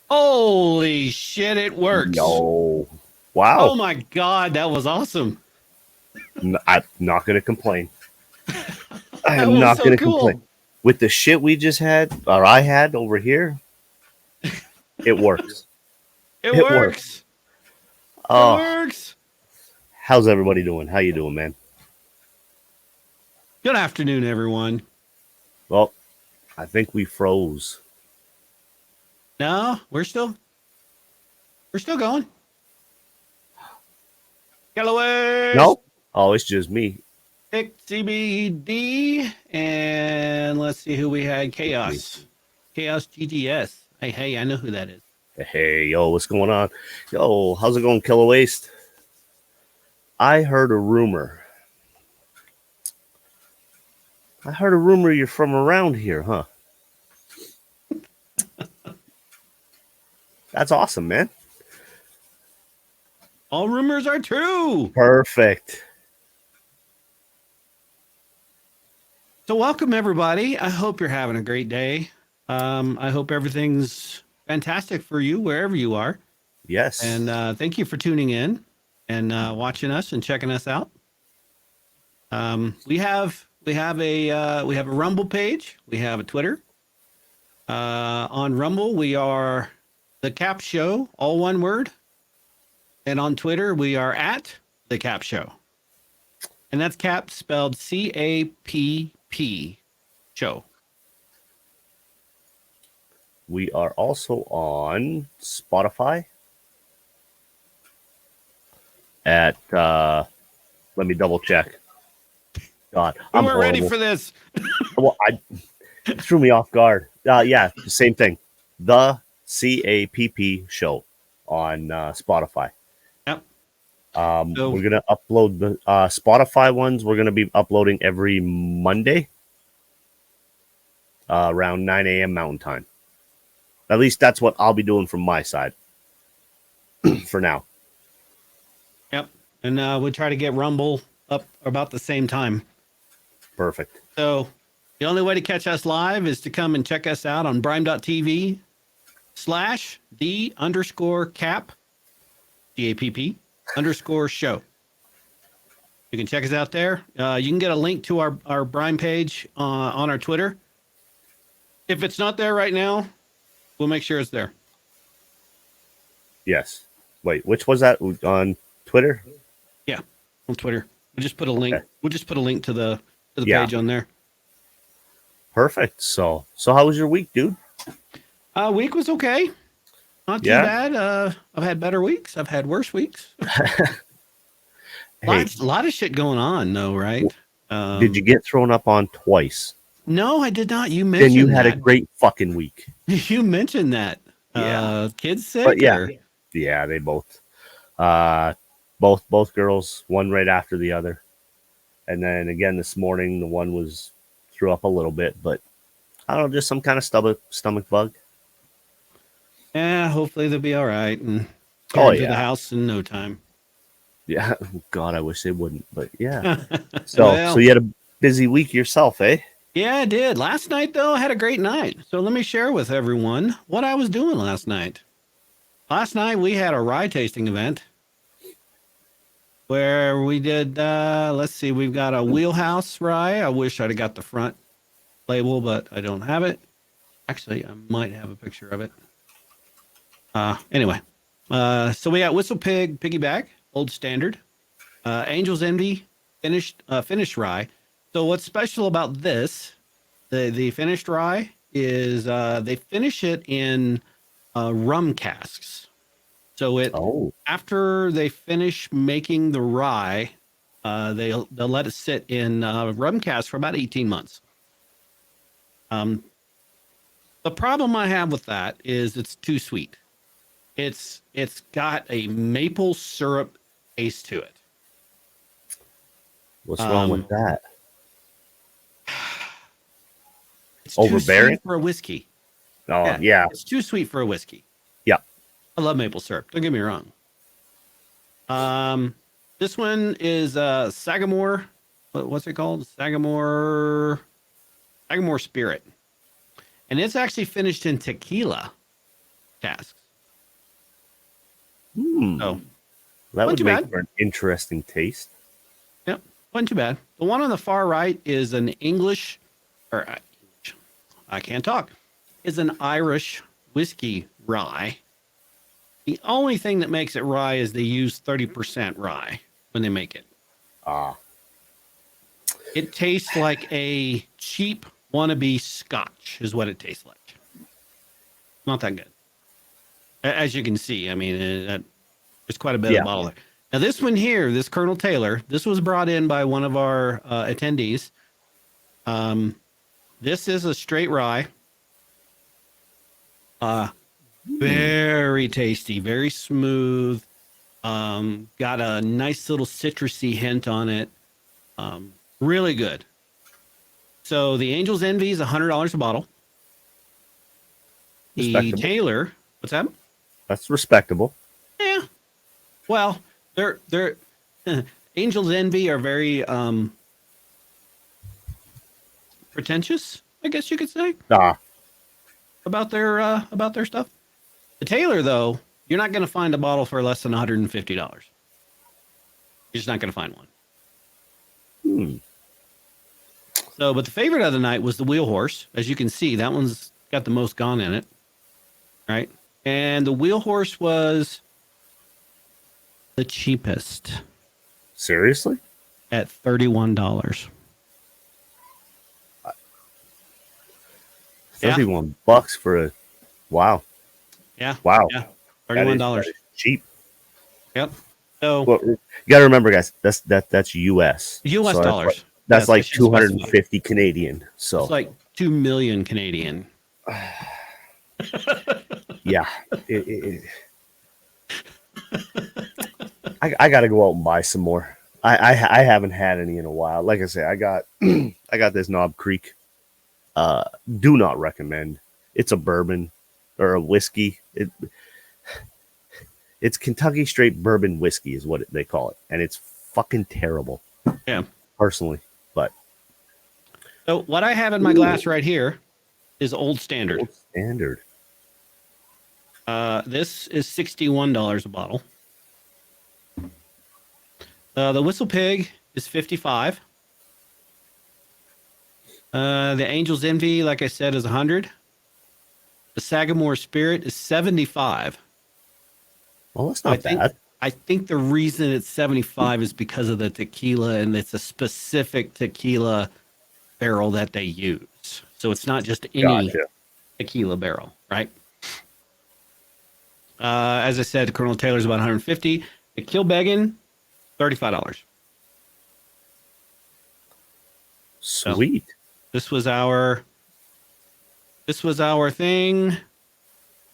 Holy shit, it works. Yo. Wow. Oh my God, that was awesome. I'm not going to complain. I That am was not so going to cool. complain. With the shit we just had, or I had over here, it works. It works. It works. How's everybody doing? How you doing, man? Good afternoon, everyone. Well, I think we froze. No, we're still going. Galloway, No? Oh, it's just me. Pick CBD, and let's see who we had. Chaos GGS. Hey, I know who that is. Hey, yo, what's going on? Yo, how's it going, Killer Waste? I heard a rumor. You're from around here, huh? That's awesome, man. All rumors are true. Perfect. So welcome everybody. I hope you're having a great day. I hope everything's fantastic for you wherever you are. Yes. And thank you for tuning in and watching us and checking us out. We have a Rumble page. We have a Twitter. On Rumble, we are the CAPP Show, all one word. And on Twitter, we are at the CAPP Show. And that's CAPP spelled CAPP Show. We are also on Spotify at let me double check. God, We I'm weren't ready horrible. for this. Well, it threw me off guard. Yeah, same thing. The CAPP Show on Spotify. Yep. So we're gonna upload the Spotify ones. We're gonna be uploading every Monday around 9 a.m. Mountain Time. At least that's what I'll be doing from my side for now. Yep. And we'll try to get Rumble up about the same time. Perfect. So the only way to catch us live is to come and check us out on brime.tv/the_CAPP, CAPP_show. You can check us out there. You can get a link to our Brime page on our Twitter. If it's not there right now, we'll make sure it's there. Yes. Wait, which was that on Twitter? Yeah, on Twitter. We'll just put a link. Okay. We'll just put a link to the page on there. Perfect. So how was your week, dude? Week was okay. Not too bad. I've had better weeks. I've had worse weeks. Hey, A lot of shit going on, though, right? did you get thrown up on twice? No, I did not. You mentioned Then you had that. a great fucking week. You mentioned that. Yeah. Kids sick? But yeah. Or? Yeah, they both. Both girls, one right after the other. And then again this morning, the one was threw up a little bit, but I don't know, just some kind of stomach bug. Yeah, hopefully they'll be all right and get into the house in no time. Yeah, God, I wish they wouldn't, but yeah. So you had a busy week yourself, eh? Yeah, I did. Last night, though, I had a great night. So let me share with everyone what I was doing last night. Last night, we had a rye tasting event where we did, let's see, we've got a wheelhouse rye. I wish I'd have got the front label, but I don't have it. Actually, I might have a picture of it. Anyway, so we got Whistle Pig Piggyback, Old Standard, Angel's Envy, finished rye. So what's special about this, the finished rye, is they finish it in rum casks. So after they finish making the rye, they'll let it sit in rum casks for about 18 months. The problem I have with that is it's too sweet. It's got a maple syrup taste to it. What's wrong with that? It's overbearing too sweet for a whiskey. Oh yeah. It's too sweet for a whiskey. Yeah. I love maple syrup. Don't get me wrong. This one is Sagamore. What's it called? Sagamore Spirit, and it's actually finished in tequila casks. So that would make for an interesting taste. Yep, wasn't too bad. The one on the far right is an English, or I can't talk. Is an Irish whiskey rye. The only thing that makes it rye is they use 30% rye when they make it. Ah, It tastes like a cheap wannabe scotch is what it tastes like. Not that good. As you can see, I mean, there's quite a bit of yeah. bottle there. Now, this one here, this Colonel Taylor, this was brought in by one of our attendees. This is a straight rye. Very tasty, very smooth. Got a nice little citrusy hint on it. Really good. So the Angel's Envy is $100 a bottle. The Respectable. Taylor, what's that? That's respectable. Yeah. Well, they're Angel's Envy are very pretentious, I guess you could say, Ah, about their stuff. The Taylor, though, you're not going to find a bottle for less than $150. You're just not going to find one. So, but the favorite of the night was the Wheel Horse. As you can see, that one's got the most gone in it, right? And the Wheel Horse was the cheapest seriously? at $31. 31 bucks for a wow. Yeah. Wow. Yeah. $31. $31. That is cheap. Yep. So Well, you got to remember, guys, that's US. US So dollars. That's Yes, I like should 250 Canadian. So it's like 2 million Canadian. yeah. I got to go out and buy some more. I haven't had any in a while. Like I say, I got I got this Knob Creek. Do not recommend. It's a bourbon or a whiskey. It's Kentucky straight bourbon whiskey is what they call it, and it's fucking terrible. Yeah. Personally, but So what I have in my glass right here is Old Standard. Old Standard. This is $61 a bottle. The Whistle Pig is $55. The Angel's Envy, like I said, is $100. The Sagamore Spirit is $75. Well, that's not bad. I think the reason it's 75 is because of the tequila, and it's a specific tequila barrel that they use. So it's not just any tequila barrel, right? As I said, Colonel Taylor's about 150. The Kilbeggan, $35. Sweet. So this was our thing.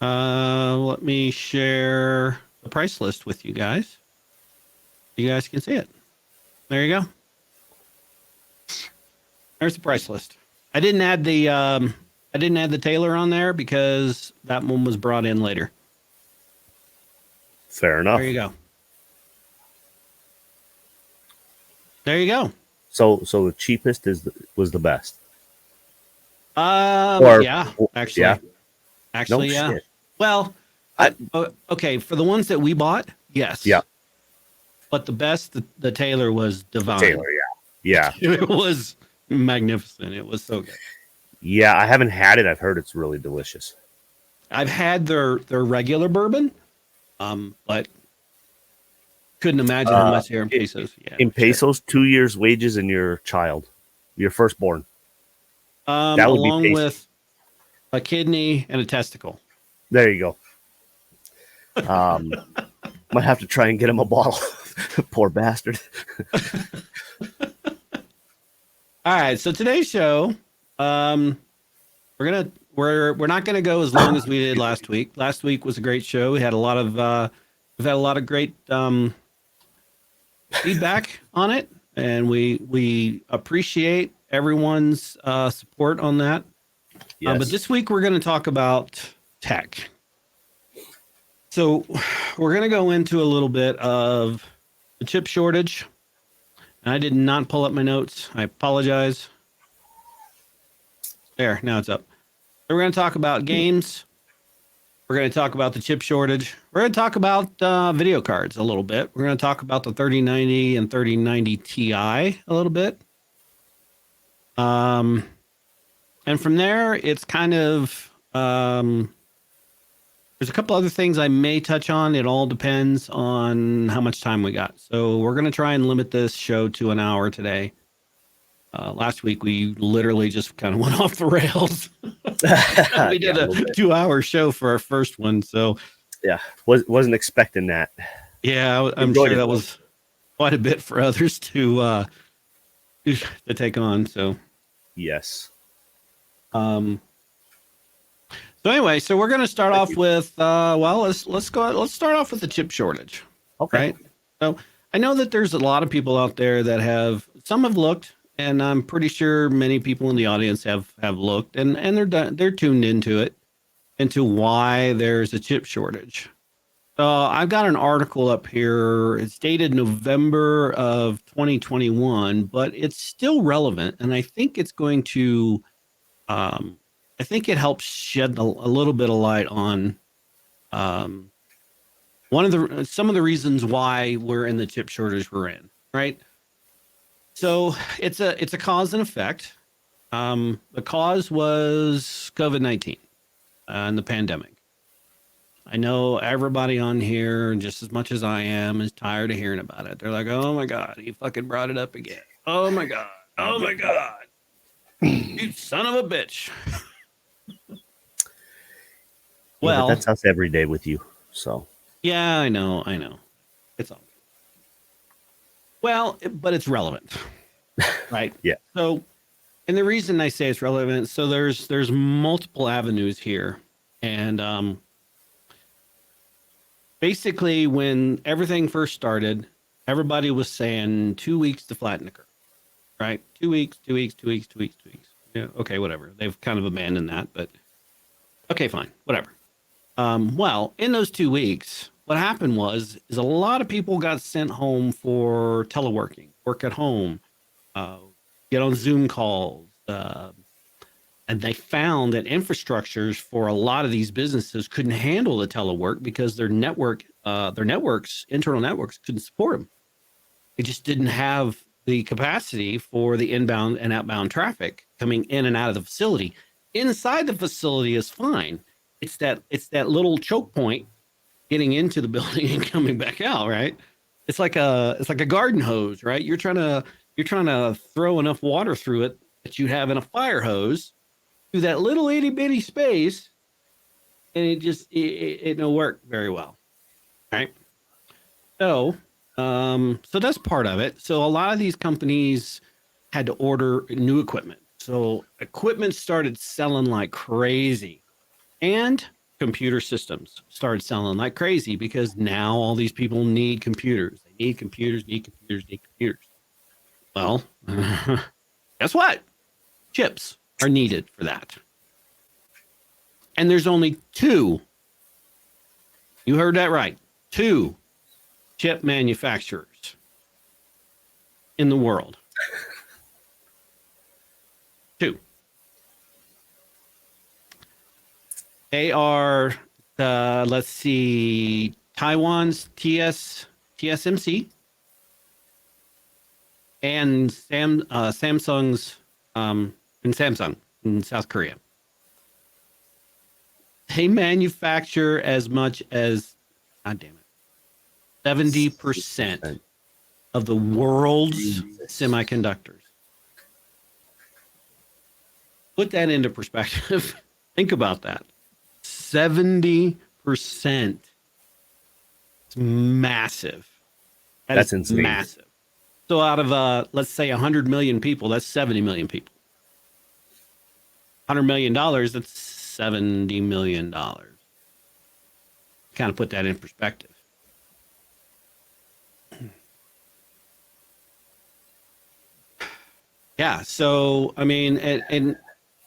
Let me share the price list with you guys. You guys can see it. There you go. There's the price list. I didn't add the Taylor on there because that one was brought in later. Fair enough. There you go. There you go. So the cheapest was the best. Yeah, actually. Yeah. Actually, No yeah. shit. Well, okay, for the ones that we bought, yes. Yeah. But the best, the Taylor was divine. Taylor, yeah. It was magnificent. It was so good. Yeah, I haven't had it. I've heard it's really delicious. I've had their regular bourbon, but couldn't imagine how much they're in pesos. Yeah, in pesos, 2 years' wages and your child, your firstborn. That would along with a kidney and a testicle. There you go. Might have to try and get him a bottle. Poor bastard. All right, so today's show, we're not gonna go as long as we did last week. Last week was a great show. We had a lot of we've had a lot of great feedback on it, and we appreciate everyone's support on that. Yes. But this week we're going to talk about tech. So we're going to go into a little bit of the chip shortage. I did not pull up my notes. I apologize. There, now it's up. So we're going to talk about games. We're going to talk about the chip shortage. We're going to talk about video cards a little bit. We're going to talk about the 3090 and 3090 Ti a little bit. And from there, it's kind of there's There's a couple other things I may touch on. It all depends on how much time we got. So we're going to try and limit this show to an hour today. Last week, we literally just kind of went off the rails. We did a 2-hour show for our first one. So yeah, wasn't expecting that. Yeah, I'm sure that was quite a bit for others to take on. So yes. So anyway, so we're going to start off with let's start off with the chip shortage. Okay. Right. So I know that there's a lot of people out there that have looked, and I'm pretty sure many people in the audience have looked, and they're tuned into why there's a chip shortage. I've got an article up here. It's dated November of 2021, but it's still relevant, and I think it's going to I think it helps shed a little bit of light on some of the reasons why we're in the chip shortage we're in, right? So it's a cause and effect. The cause was COVID-19 and the pandemic. I know everybody on here, just as much as I am, is tired of hearing about it. They're like, "Oh my God, he fucking brought it up again. Oh my God. Oh my God. You son of a bitch." Well, that's us every day with you. So yeah, I know. It's all well, but it's relevant, right? Yeah. So, and the reason I say it's relevant, so there's multiple avenues here, and basically when everything first started, everybody was saying 2 weeks to flatten the curve, right? 2 weeks, 2 weeks, 2 weeks, 2 weeks, 2 weeks. Yeah, okay, whatever. They've kind of abandoned that, but okay, fine, whatever. Well, in those 2 weeks, what happened is a lot of people got sent home for teleworking, work at home, get on Zoom calls, and they found that infrastructures for a lot of these businesses couldn't handle the telework because their internal networks couldn't support them. They just didn't have the capacity for the inbound and outbound traffic coming in and out of the facility. Inside the facility is fine. It's that little choke point getting into the building and coming back out, right? It's like a garden hose, right? You're trying to throw enough water through it that you have in a fire hose through that little itty bitty space, and it don't work very well, right? So that's part of it. So a lot of these companies had to order new equipment. So equipment started selling like crazy. And computer systems started selling like crazy because now all these people need computers. They need computers. Well, guess what? Chips are needed for that. And there's only 2. You heard that right. 2 chip manufacturers in the world. 2. They are, let's see, Taiwan's TSMC and Samsung's Samsung in South Korea. They manufacture as much as, God damn it, 70% of the world's semiconductors. Put that into perspective. Think about that. 70%. It's massive. That's insane. Massive. So out of let's say 100 million people, that's 70 million people. $100 million, that's $70 million. Kind of put that in perspective. Yeah. So I mean, and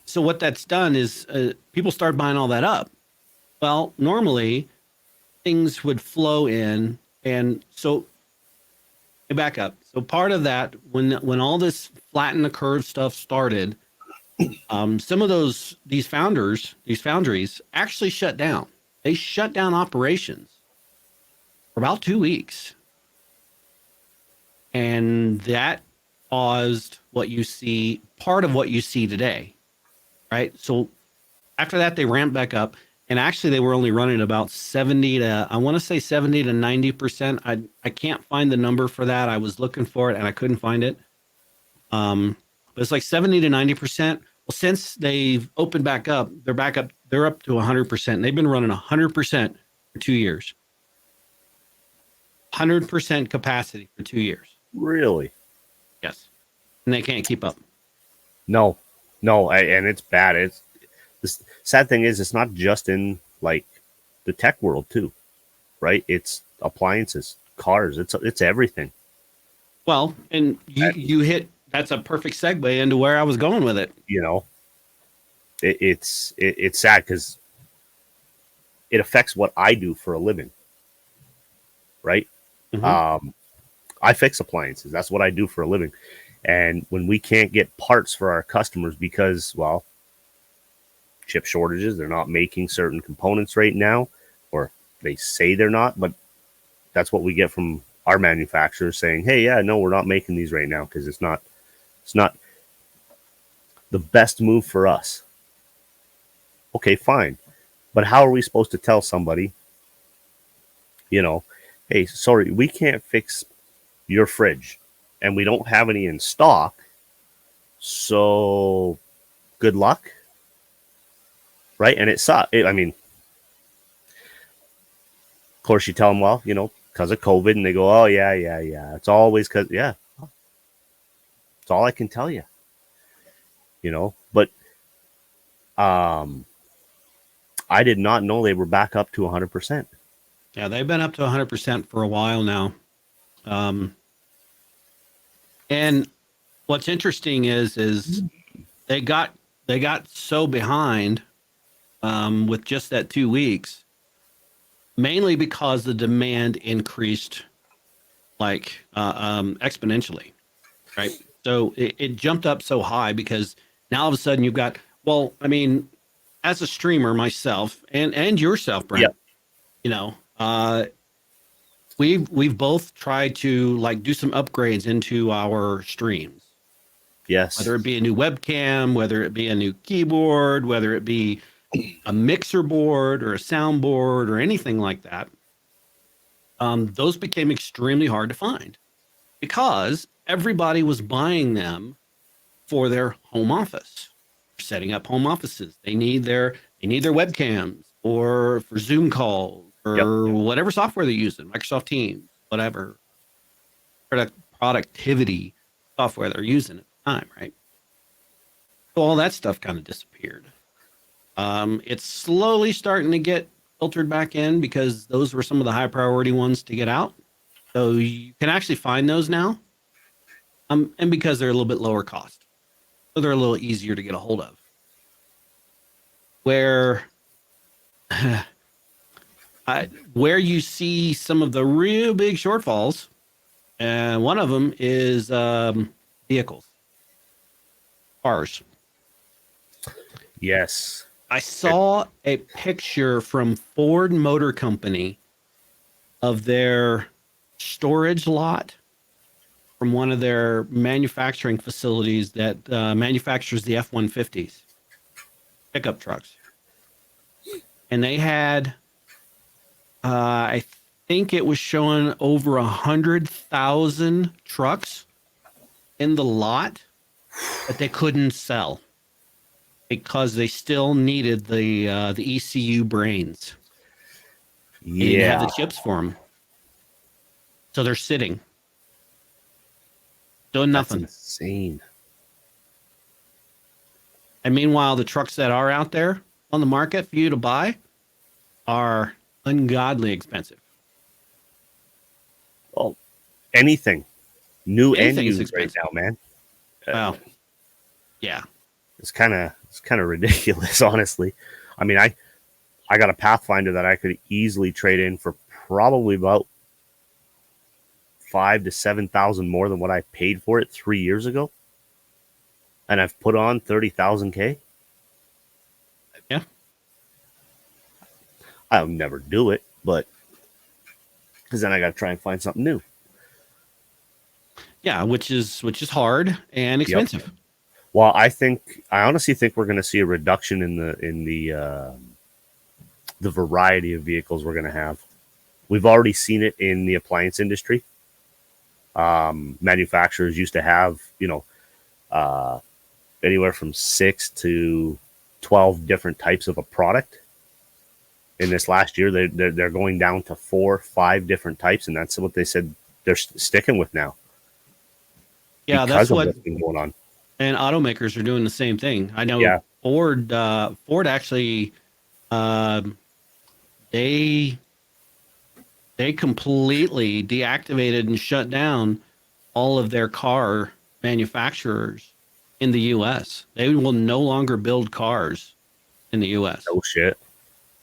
so what that's done is people start buying all that up. Well, normally things would flow in, and so back up. So part of that, when all this flatten the curve stuff started, some of these foundries actually shut down. They shut down operations for about 2 weeks, and that caused part of what you see today, right? So after that, they ramped back up. And actually, they were only running about 70 to, I want to say 70 to 90%. I can't find the number for that. I was looking for it and I couldn't find it. But it's like 70 to 90%. Well, since they've opened back up, they're up to 100%. They've been running 100% for 2 years. 100% capacity for 2 years. Really? Yes. And they can't keep up. No, and it's bad. It's the sad thing is it's not just in like the tech world too, right? It's appliances, cars, it's everything. Well, and you hit, that's a perfect segue into where I was going with it. You know, it's sad because it affects what I do for a living, right? Mm-hmm. I fix appliances. That's what I do for a living. And when we can't get parts for our customers because, well, chip shortages, they're not making certain components right now, or they say they're not, but that's what we get from our manufacturers saying, hey, yeah, no, we're not making these right now because it's not the best move for us. Okay, fine. But how are we supposed to tell somebody, you know, hey, sorry, we can't fix your fridge and we don't have any in stock. So good luck. Right. And it sucks. I mean, of course, you tell them, well, you know, because of COVID, and they go, oh, yeah. It's always because, yeah. It's all I can tell you, you know. But I did not know they were back up to 100%. Yeah, they've been up to 100% for a while now. And what's interesting is they got so behind with just that 2 weeks, mainly because the demand increased like exponentially, right? So it jumped up so high because now all of a sudden you've got, well, I mean, as a streamer myself and yourself, Brent, Yep. you know, we've both tried to like do some upgrades into our streams. Yes. Whether it be a new webcam, whether it be a new keyboard, whether it be a mixer board or a soundboard or anything like that, those became extremely hard to find because everybody was buying them for their home office, setting up home offices. They need their webcams or for Zoom calls or whatever software they're using, Microsoft Teams, whatever productivity software they're using at the time, right? So all that stuff kind of disappeared. It's slowly starting to get filtered back in because those were some of the high priority ones to get out. So you can actually find those now. And because they're a little bit lower cost. So they're a little easier to get a hold of. Where where you see some of the real big shortfalls, and one of them is vehicles, cars. Yes. I saw a picture from Ford Motor Company of their storage lot from one of their manufacturing facilities that manufactures the F-150s, pickup trucks. And they had, I think it was showing over 100,000 trucks in the lot that they couldn't sell because they still needed the ECU brains. They didn't have the chips for them. So they're sitting. Doing nothing. That's insane. And meanwhile, the trucks that are out there on the market for you to buy are ungodly expensive. Well, anything new and Anything's used right expensive now, man. Well, yeah. It's kind of ridiculous, honestly. I mean, I got a Pathfinder that I could easily trade in for probably about 5,000 to 7,000 more than what I paid for it 3 years ago, and I've put on 30,000 K. Yeah. I'll never do it, but because then I got to try and find something new. Yeah, which is hard and expensive. Yep. Well, I honestly think we're going to see a reduction in the the variety of vehicles we're going to have. We've already seen it in the appliance industry. Manufacturers used to have, anywhere from 6 to 12 different types of a product. In this last year, they're going down to 4, 5 different types, and that's what they said they're sticking with now. Yeah, because that's of what, what's been going on. and automakers are doing the same thing. I know Yeah. Ford actually, um, they completely deactivated and shut down all of their car manufacturers in the U.S. They will no longer build cars in the U.S. Oh shit.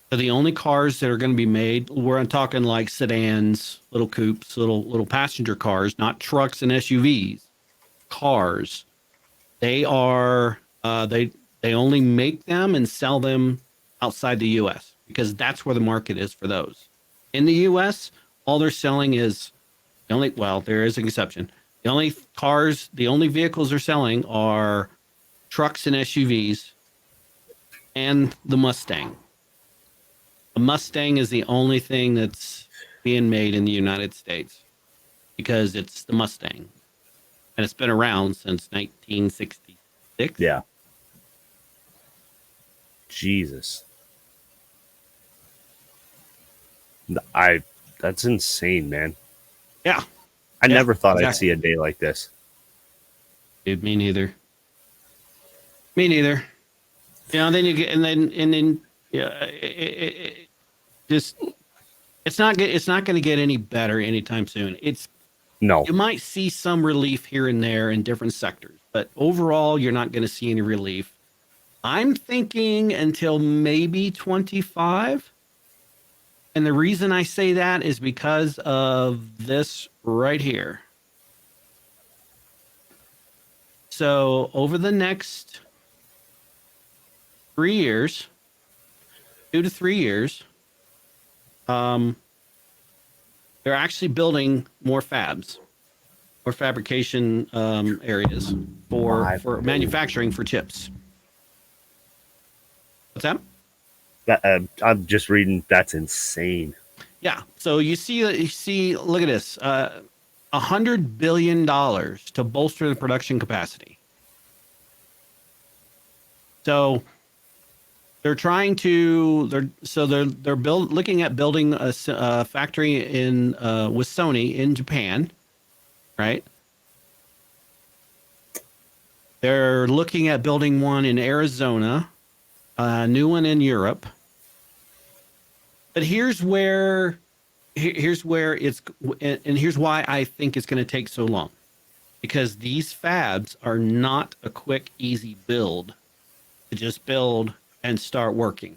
So the only cars that are going to be made, we're talking like sedans, little coupes, little passenger cars, not trucks and SUVs, cars. They are they only make them and sell them outside the U.S. because that's where the market is for those. In the U.S., all they're selling is the only, well, there is an exception. The only vehicles they're selling are trucks and SUVs and the Mustang. The Mustang is the only thing that's being made in the United States because it's the Mustang and it's been around since 1966. Yeah. Jesus. That's insane, man. Yeah. I Yeah, never thought I'd exactly. see a day like this. Dude, me neither. Me neither. You know, then you get, and then, yeah, just, it's not going to get any better anytime soon. No. You might see some relief here and there in different sectors, but overall, you're not going to see any relief. I'm thinking until maybe 25. And the reason I say that is because of this right here. So over the next 3 years, 2 to 3 years, they're actually building more fabs or fabrication areas for manufacturing for chips. What's that? I'm just reading. That's insane. Yeah. So you see, look at this, $100 billion to bolster the production capacity. So they're trying to, they're looking at building a factory with Sony in Japan, right? They're looking at building one in Arizona, a new one in Europe. But here's where it's, and here's why I think it's going to take so long, because these fabs are not a quick, easy build to just build and start working.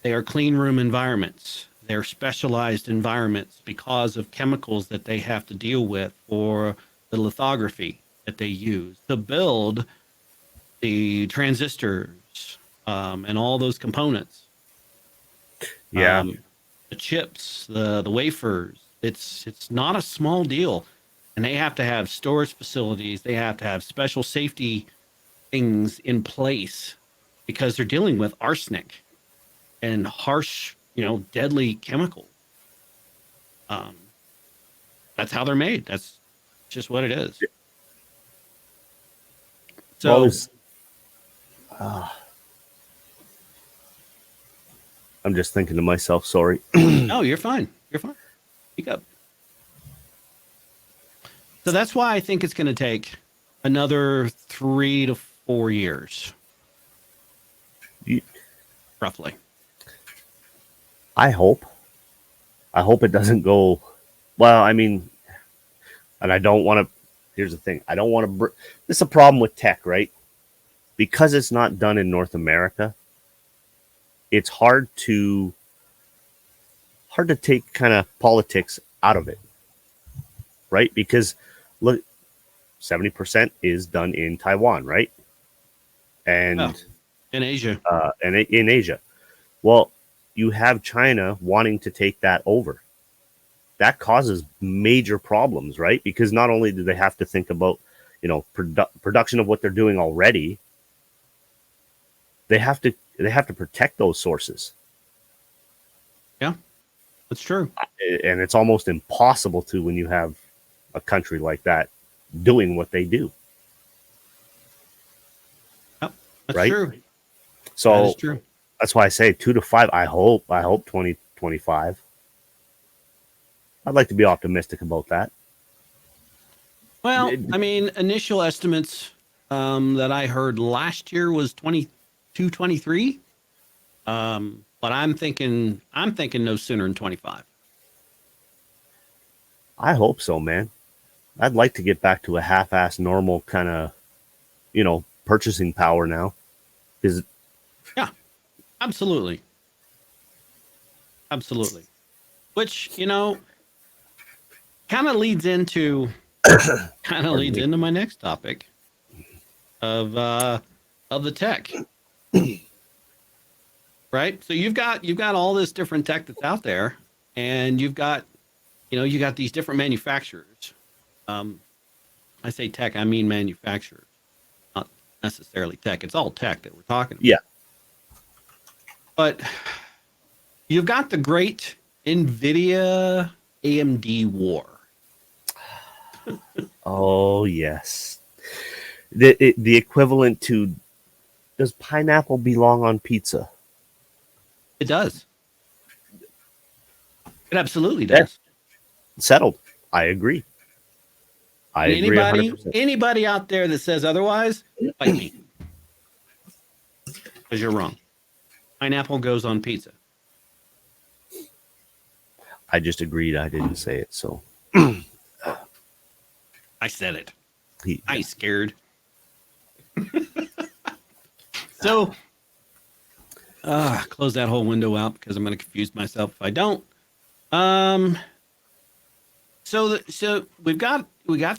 They are clean room environments. They're specialized environments because of chemicals that they have to deal with for the lithography that they use to build the transistors and all those components. Yeah. The chips, the wafers. It's not a small deal, and they have to have storage facilities. They have to have special safety things in place because they're dealing with arsenic and harsh, deadly chemicals. That's how they're made. That's just what it is. So I'm just thinking to myself, sorry. no, you're fine. You're fine. Speak up. So that's why I think it's going to take another 3 to 4 years, roughly. I hope it doesn't go well. I mean, and I don't want to. Here's the thing: I don't want to. This is a problem with tech, right? Because it's not done in North America. It's hard to take kind of politics out of it, right? Because look, 70% is done in Taiwan, right? And in Asia, in Asia. Well, you have China wanting to take that over. That causes major problems, right? Because not only do they have to think about, production of what they're doing already, they have to protect those sources. Yeah, that's true. And it's almost impossible to when you have a country like that doing what they do, Yep, that's right? true. That is So true. that's why I say 2 to 5. I hope 2025. I'd like to be optimistic about that. Well, I mean, initial estimates that I heard last year was 22, 23. But I'm thinking no sooner than 25. I hope so, man. I'd like to get back to a half-ass normal kind of, purchasing power now. Because Yeah, absolutely. Absolutely. Which, kind of leads into pardon me. my next topic of the tech, right? So you've got all this different tech that's out there, and you got these different manufacturers. Um, I say tech, I mean manufacturers, not necessarily tech. It's all tech that we're talking about. Yeah. But you've got the great Nvidia AMD war. Oh yes. The equivalent to, does pineapple belong on pizza? It does. It absolutely Yeah. does. Settled. I agree. I And agree anybody 100%. anybody out there that says otherwise, fight me, because you're wrong. Pineapple goes on pizza. I just agreed. I didn't say it. So I said it. he, I ain't scared. So, close that whole window out because I'm going to confuse myself if I don't. Um, so we got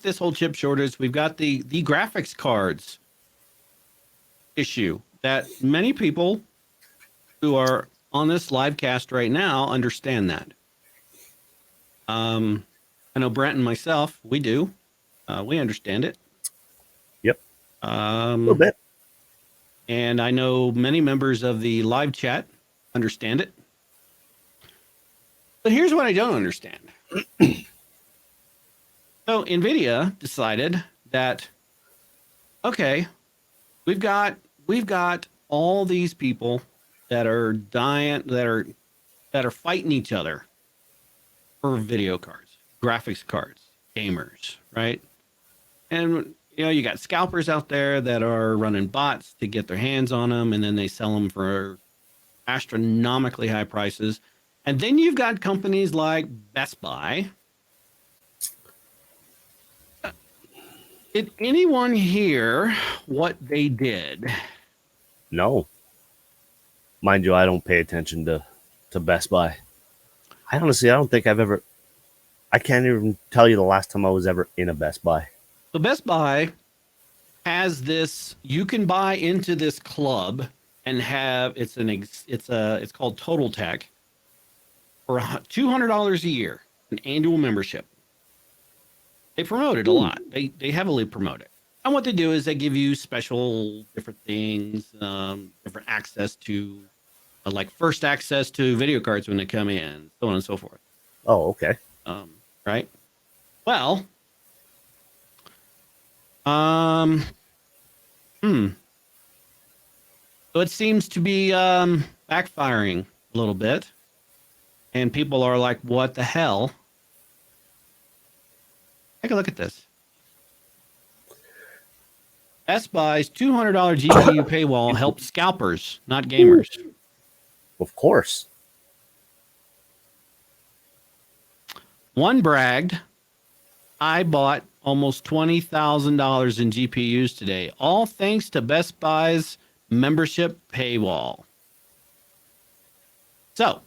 this whole chip shortage. We've got the graphics cards issue that many people who are on this live cast right now understand that. I know Brent and myself, we do. We understand it. yep, a little Um, bit. and I know many members of the live chat understand it. But here's what I don't understand. So Nvidia decided that, okay, we've got all these people that are dying, that are fighting each other for video cards, graphics cards, gamers, right? And you got scalpers out there that are running bots to get their hands on them, and then they sell them for astronomically high prices. And then you've got companies like Best Buy. Did anyone hear what they did? No, mind you, I don't pay attention to Best Buy. I don't think I've ever. I can't even tell you the last time I was ever in a Best Buy. So Best Buy has this. You can buy into this club and have it's called Total Tech for $200 a year, an annual membership. They promote it a lot. They heavily promote it. And what they do is they give you special different things, different access to, like first access to video cards when they come in, so on and so forth. Oh, okay. Right. Well, um, so it seems to be backfiring a little bit, and people are like, "What the hell?" Take a look at this. Best Buy's $200 GPU paywall helps scalpers, not gamers. Of course. One bragged, "I bought almost $20,000 in GPUs today, all thanks to Best Buy's membership paywall." So,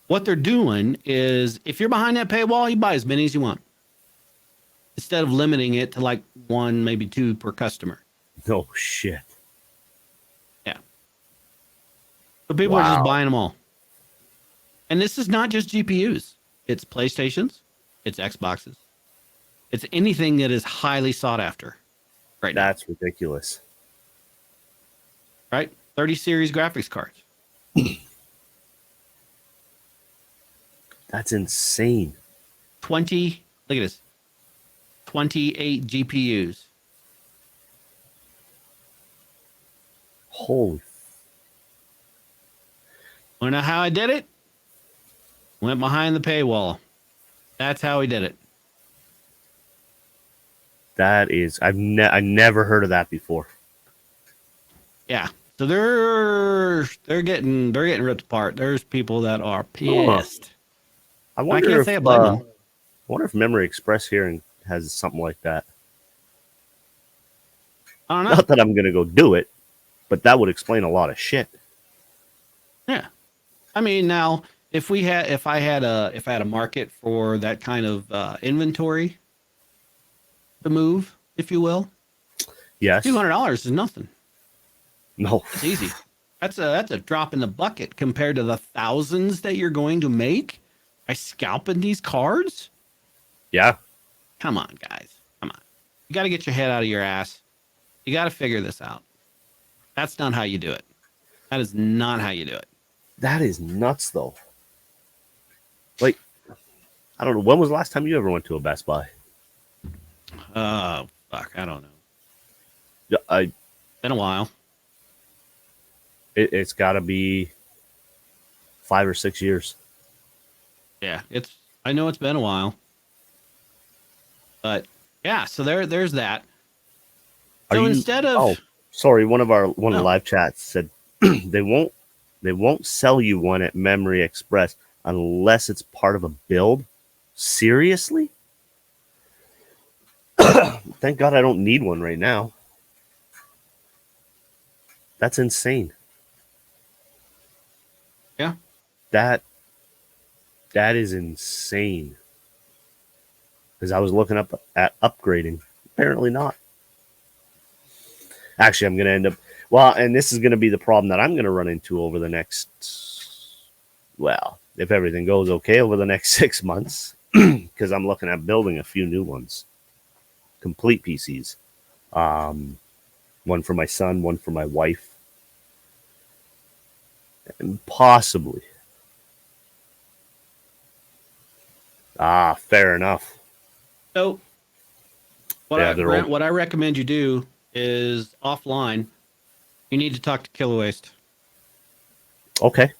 what they're doing is if you're behind that paywall, you buy as many as you want instead of limiting it to like one, maybe two per customer. No shit. Yeah. So people are just Wow. buying them all. And this is not just GPUs, it's PlayStations, it's Xboxes, it's anything that is highly sought after right now. That's ridiculous. Right? 30 series graphics cards. That's insane. 20, look at this, 28 GPUs. Holy, Want to know how I did it? Went behind the paywall. That's how he did it. that is, I never heard of that before. Yeah. So they're getting ripped apart. There's people that are pissed. I I can't say I blame them. wonder if Memory Express here has something like that. I don't know. Not that I'm gonna go do it, but that would explain a lot of shit. Yeah. I mean, now if I had a market for that kind of inventory to move, if you will, Yes. $200 is nothing. No. It's easy. That's a drop in the bucket compared to the thousands that you're going to make by scalping these cards. Yeah. Come on, guys. Come on. You got to get your head out of your ass. You got to figure this out. That's not how you do it. That is not how you do it. That is nuts, though. Like, I don't know. When was the last time you ever went to a Best Buy? Fuck. I don't know. Yeah, Been a while. it's got to be 5 or 6 years. Yeah, I know it's been a while. But yeah, so there's that. So instead of Oh, sorry. One of the live chats said they won't sell you one at Memory Express unless it's part of a build. Seriously? Thank God I don't need one right now. That's insane. Yeah. That is insane. Because I was looking up at upgrading. Apparently not. Actually, I'm going to end up... Well, and this is going to be the problem that I'm going to run into over the next... Well, if everything goes okay over the next 6 months. Because I'm looking at building a few new ones. Complete PCs. One for my son, one for my wife. And possibly... fair enough. So what Yeah, what I recommend you do is offline. You need to talk to Killer Waste. Okay.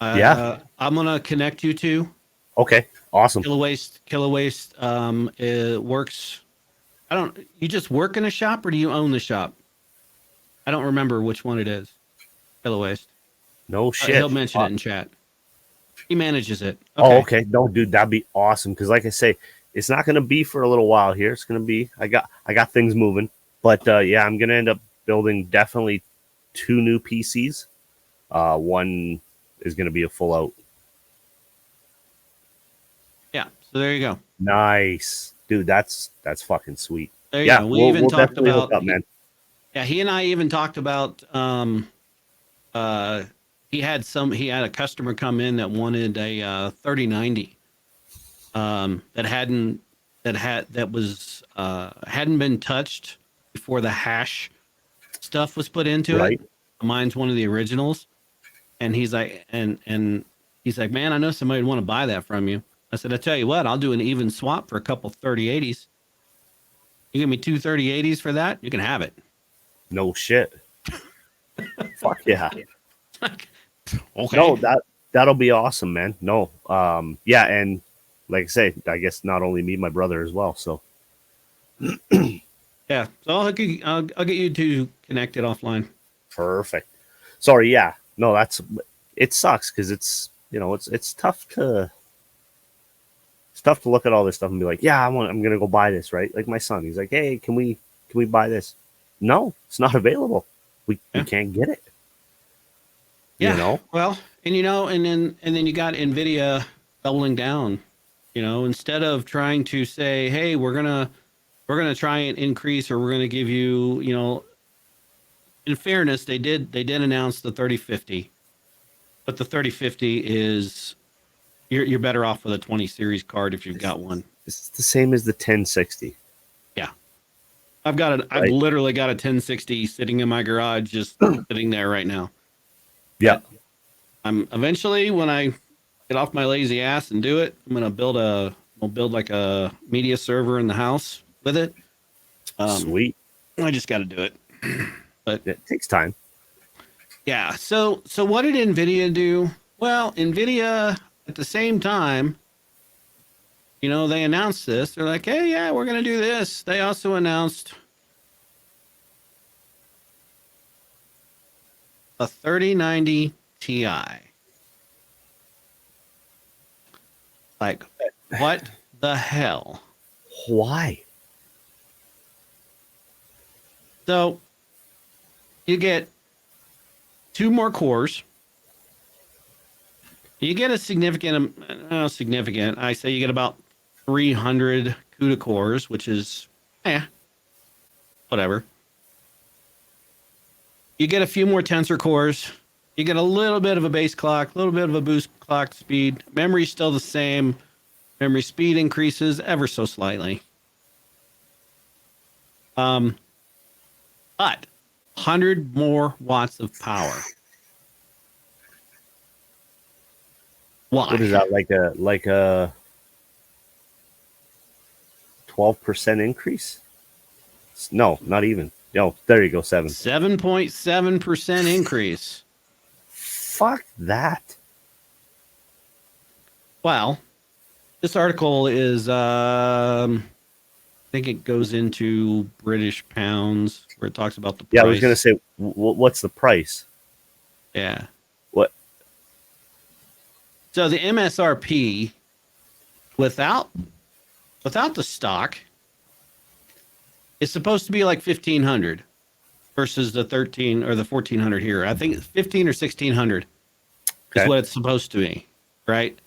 Yeah. I'm gonna connect you to Okay. Awesome. Killer Waste. Killer Waste it works. You just work in a shop or do you own the shop? I don't remember which one it is. Killer Waste. No shit. He'll mention it in chat. He manages it. Okay. Oh, okay. No, dude, that'd be awesome. Because, like I say, it's not going to be for a little while here. It's going to be. I got things moving, but yeah, I'm going to end up building definitely 2 new PCs. One is going to be a full out. Yeah. So there you go. Nice, dude. That's fucking sweet. There you go. We even talked about up, man. Yeah, he and I even talked about he had a customer come in that wanted a 3090 that hadn't been touched before the hash stuff was put into it. Mine's one of the originals, and he's like, and he's like, man, I know somebody would want to buy that from you. I said, I tell you what, I'll do an even swap for a couple 3080s. You give me 2 3080s for that, you can have it. No shit. Fuck yeah. Okay. No, that'll be awesome, man. No, yeah, and like I say, I guess not only me, my brother as well. So, yeah. So I'll get you two connected offline. Perfect. Sorry, yeah, no, it sucks because it's it's tough to look at all this stuff and be like, yeah, I'm gonna go buy this, right? Like my son, he's like, hey, can we buy this? No, it's not available. We can't get it. Yeah. Well, and then you got Nvidia doubling down. Instead of trying to say, hey, we're gonna try and increase, or we're gonna give you, in fairness, they did announce the 3050, but the 3050 is you're better off with a 20 series card if you've got one. It's the same as the 1060. Yeah. I've literally got a 1060 sitting in my garage, just sitting there right now. Yeah. I'm eventually, when I get off my lazy ass and do it, I'll build like a media server in the house with it. Um, Sweet. I just got to do it. But It takes time. yeah, so what did Nvidia do? Well, Nvidia at the same time, they announced this. They're like, hey, yeah, we're gonna do this. They also announced a 3090 Ti. Like, what the hell? Why? So you get two more cores. You get a significant. I say you get about 300 CUDA cores, which is, whatever. You get a few more tensor cores. You get a little bit of a base clock, a little bit of a boost clock speed. Memory's still the same. Memory speed increases ever so slightly. But 100 more watts of power. Why? What is that, like a 12% increase? No, not even. No, there you go, 7.7% increase. Fuck that. Well, this article is, I think it goes into British pounds where it talks about the price. Yeah, I was gonna say, what's the price? Yeah. What? So the MSRP without the stock is supposed to be like 1,500 versus the 13 or the 1,400 here. I think 15 or 1,600 is what it's supposed to be, right?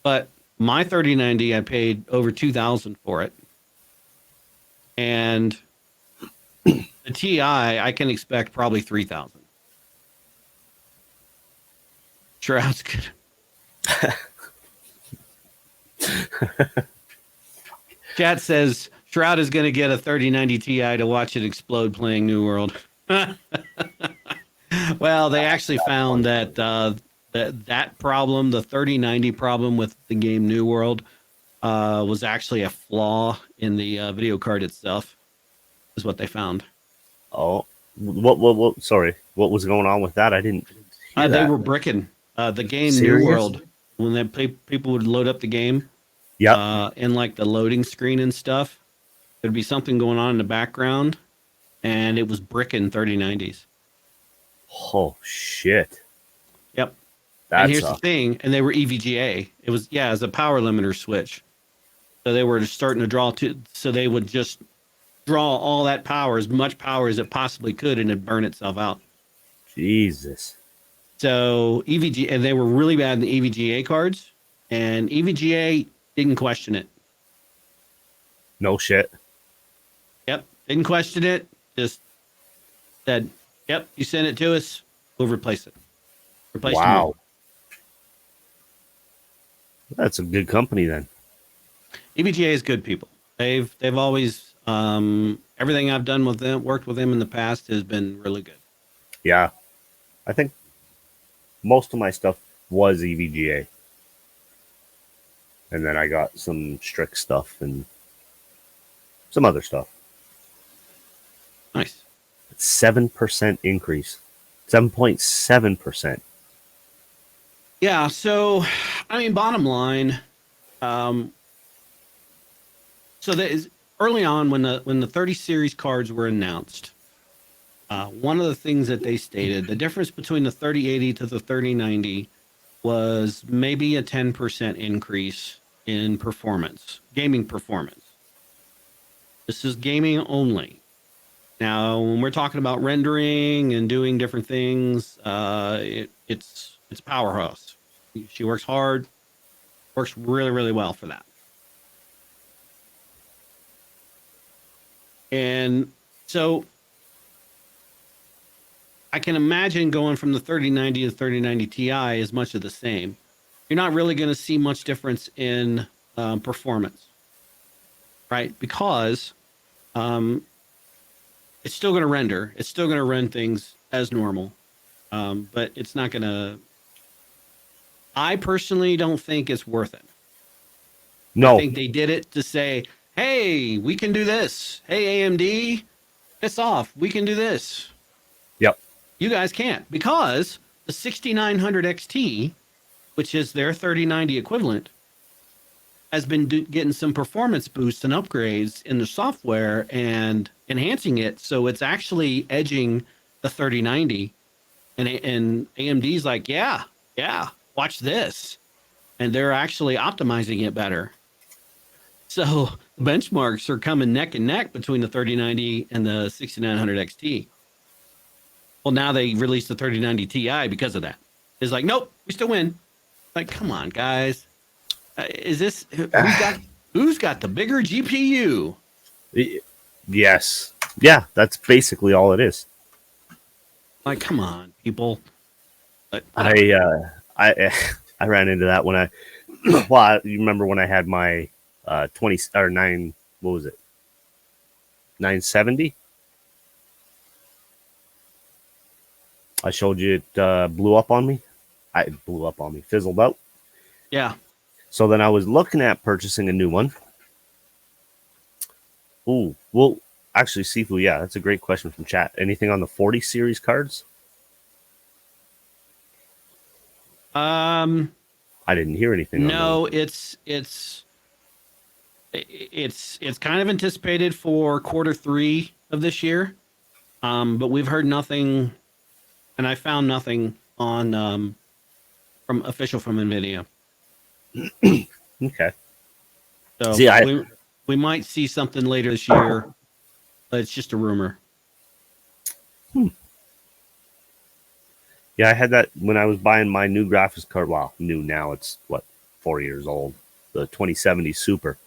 But my 3090, I paid over 2,000 for it, and the Ti, I can expect probably 3,000. Sure, that's good. Chat says Shroud is going to get a 3090 Ti to watch it explode playing New World. Well, they actually found that that problem, the 3090 problem with the game New World, was actually a flaw in the video card itself, is what they found. Oh, what? Sorry, what was going on with that? I didn't hear They that. were bricking the game Serious? New World when people would load up the game. Yep. In like the loading screen and stuff, there'd be something going on in the background, and it was bricking 3090s. Oh shit. Yep. That's And here's the thing, and they were EVGA. It was a power limiter switch. So they were starting to draw so they would just draw all that power, as much power as it possibly could, and it'd burn itself out. Jesus. So EVGA, and they were really bad in the EVGA cards, and EVGA didn't question it. No shit. Yep, didn't question it. Just said, "Yep, you send it to us, we'll replace it." Wow. That's a good company then. EVGA is good people. They've always everything I've done with them, worked with them in the past, has been really good. Yeah. I think most of my stuff was EVGA. And then I got some strict stuff and some other stuff. Nice. 7% increase. 7.7%. Yeah. So, I mean, bottom line, so that is early on when the 30 series cards were announced. One of the things that they stated, the difference between the 3080 to the 3090 was maybe a 10% increase in performance, gaming performance. This is gaming only. Now, when we're talking about rendering and doing different things, it's powerhouse. She works hard, works really, really well for that. And so I can imagine going from the 3090 to 3090 Ti is much of the same. You're not really going to see much difference in performance, right? Because it's still going to render. It's still going to run things as normal, but it's not going to I personally don't think it's worth it. I No. think they did it to say, hey, we can do this. Hey, AMD, piss off. We can do this. Yep. You guys can't, because the 6900 XT, which is their 3090 equivalent, has been getting some performance boosts and upgrades in the software and enhancing it. So it's actually edging the 3090. And AMD's like, yeah, watch this. And they're actually optimizing it better. So the benchmarks are coming neck and neck between the 3090 and the 6900 XT. Well, now they released the 3090 Ti because of that. It's like, nope, we still win. Like, come on, guys. Is this who's got the bigger GPU? Yes. Yeah, that's basically all it is. Like, come on, people. I I ran into that when I well, you remember when I had my 20 or 9, what was it? 970? I showed you it blew up on me. It blew up on me, fizzled out. Yeah. So then I was looking at purchasing a new one. Ooh, well, actually, Sifu, yeah, that's a great question from chat. Anything on the 40 series cards? Um. I didn't hear anything. No, on those. it's kind of anticipated for quarter 3 of this year. But we've heard nothing, and I found nothing on from Nvidia. Okay. So See, we might see something later this year, but it's just a rumor. Yeah, I had that when I was buying my new graphics card. Well, new now, it's what, 4 years old. The 2070 Super.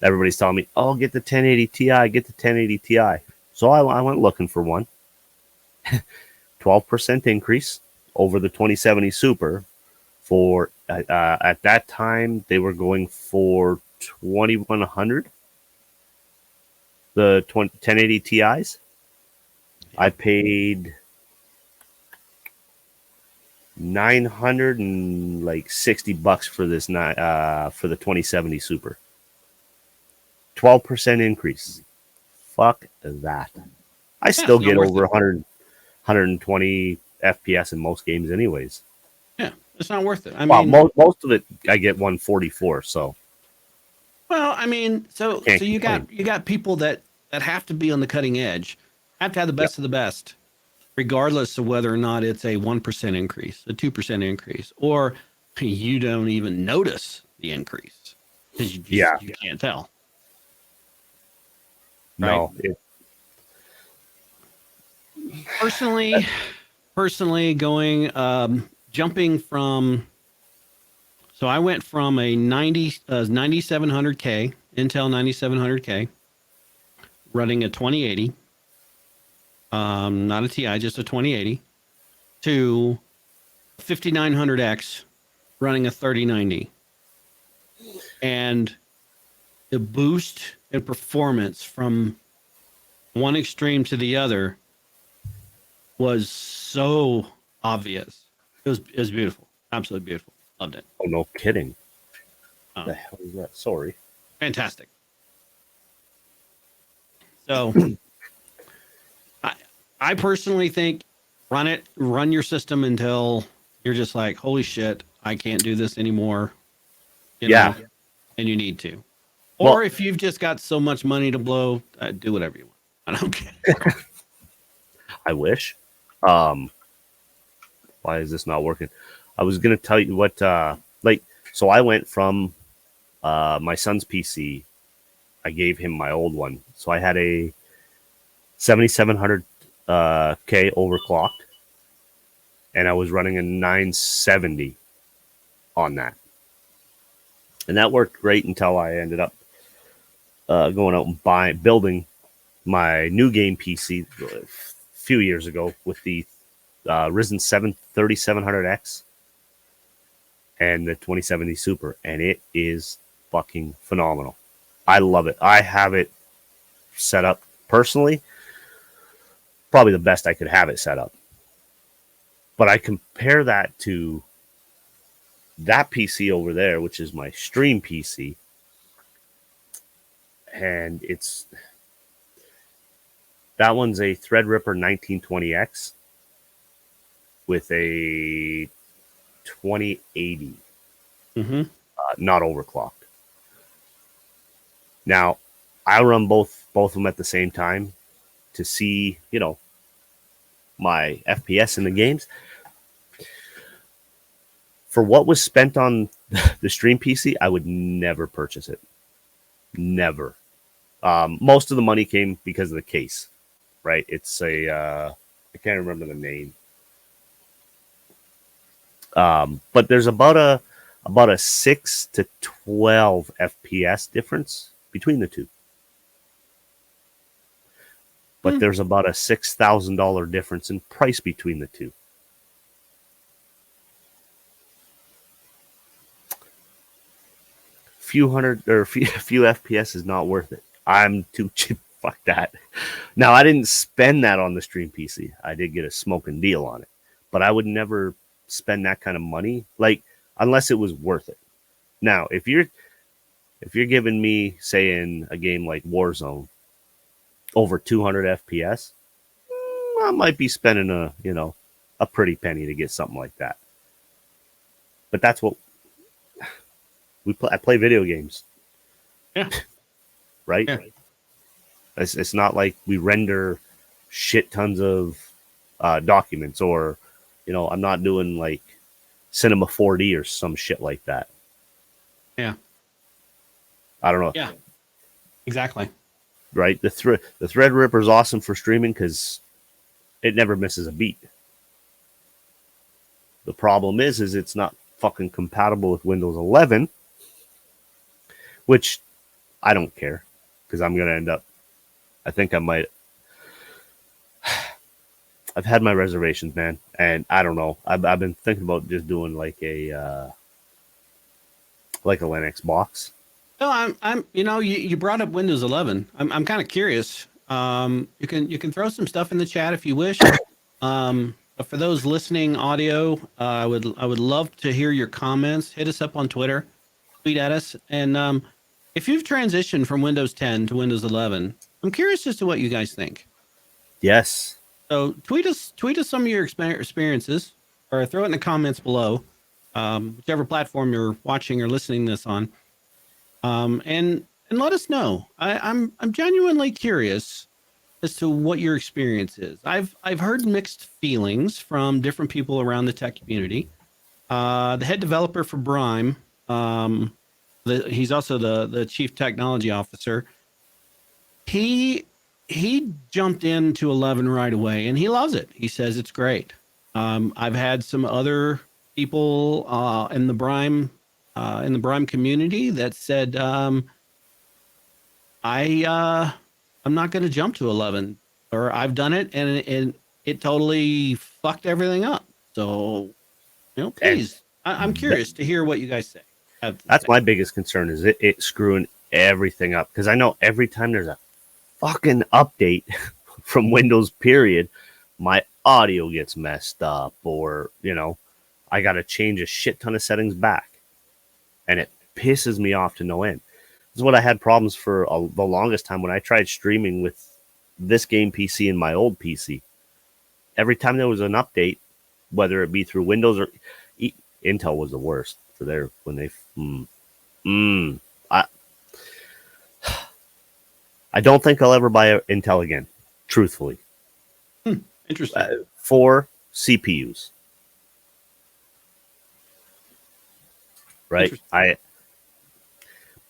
Everybody's telling me, "Oh, get the 1080 Ti, get the 1080 Ti." So I went looking for one. 12% increase over the 2070 Super. For at that time, they were going for 2100. The 1080 Ti's. I paid $960 for this for the 2070 Super. 12% increase. Fuck that. I still get over 120 FPS in most games, anyways. Yeah, it's not worth it. I Well, mean, most of it I get 144. So, well, I mean, so you got people that have to be on the cutting edge, have to have the yep. best of the best, regardless of whether or not it's a 1% increase, a 2% increase, or you don't even notice the increase because you can't tell. No. Right? Personally going jumping from, so I went from a 9700K Intel 9700K running a 2080, not a Ti, just a 2080, to 5900X running a 3090. And the boost in performance from one extreme to the other was so obvious. It was beautiful. Absolutely beautiful. Loved it. Oh, no kidding. What the hell is that? Sorry. Fantastic. So I personally think run your system until you're just like, holy shit, I can't do this anymore. You know, and you need to. Or if you've just got so much money to blow, do whatever you want. I don't care. I wish. Why is this not working? I was going to tell you what, so I went from my son's PC. I gave him my old one. So I had a 7700 K overclocked, and I was running a 970 on that. And that worked great until I ended up going out and building my new game PC a few years ago with the Ryzen 7 3700X and the 2070 Super, and it is fucking phenomenal. I love it. I have it set up personally, probably the best I could have it set up. But I compare that to that PC over there, which is my stream PC, and that one's a Threadripper 1920X with a 2080, not overclocked. Now, I run both of them at the same time to see, my FPS in the games. For what was spent on the stream PC, I would never purchase it. Never. Most of the money came because of the case, right? It's I can't remember the name. But there's about a 6 to 12 FPS difference between the two. But there's about a $6,000 difference in price between the two. Few FPS is not worth it. I'm too cheap. Fuck that. Now, I didn't spend that on the stream PC. I did get a smoking deal on it, but I would never spend that kind of money, unless it was worth it. Now, if you're giving me, say, in a game like Warzone, over 200 FPS, I might be spending a pretty penny to get something like that. But that's what I play video games. Yeah. Right? Yeah. It's not like we render shit tons of documents, or, I'm not doing like Cinema 4D or some shit like that. Yeah. I don't know. Yeah. Exactly. Right? The Threadripper is awesome for streaming because it never misses a beat. The problem is it's not fucking compatible with Windows 11, which I don't care, because I'm going to end up, I think I might, I've had my reservations, man, and I don't know. I've been thinking about just doing like a Linux box. No, I'm you brought up Windows 11. I'm kind of curious. You can throw some stuff in the chat if you wish. But for those listening audio, I would love to hear your comments. Hit us up on Twitter, tweet at us, and if you've transitioned from Windows 10 to Windows 11, I'm curious as to what you guys think. Yes. So tweet us some of your experiences, or throw it in the comments below, whichever platform you're watching or listening this on, and let us know. I'm genuinely curious as to what your experience is. I've heard mixed feelings from different people around the tech community. The head developer for Brime, he's also the chief technology officer. He jumped into 11 right away, and he loves it. He says it's great. I've had some other people in the Brime community that said, I'm not going to jump to 11, or I've done it and it totally fucked everything up. So, please, I'm curious to hear what you guys say. That's my biggest concern, is it screwing everything up, because I know every time there's a fucking update from Windows period, my audio gets messed up, or I got to change a shit ton of settings back, and it pisses me off to no end. This is what I had problems for the longest time when I tried streaming with this game PC and my old PC. Every time there was an update, whether it be through Windows or Intel was the worst for their when they I don't think I'll ever buy an Intel again, truthfully. Interesting. For CPUs. Right?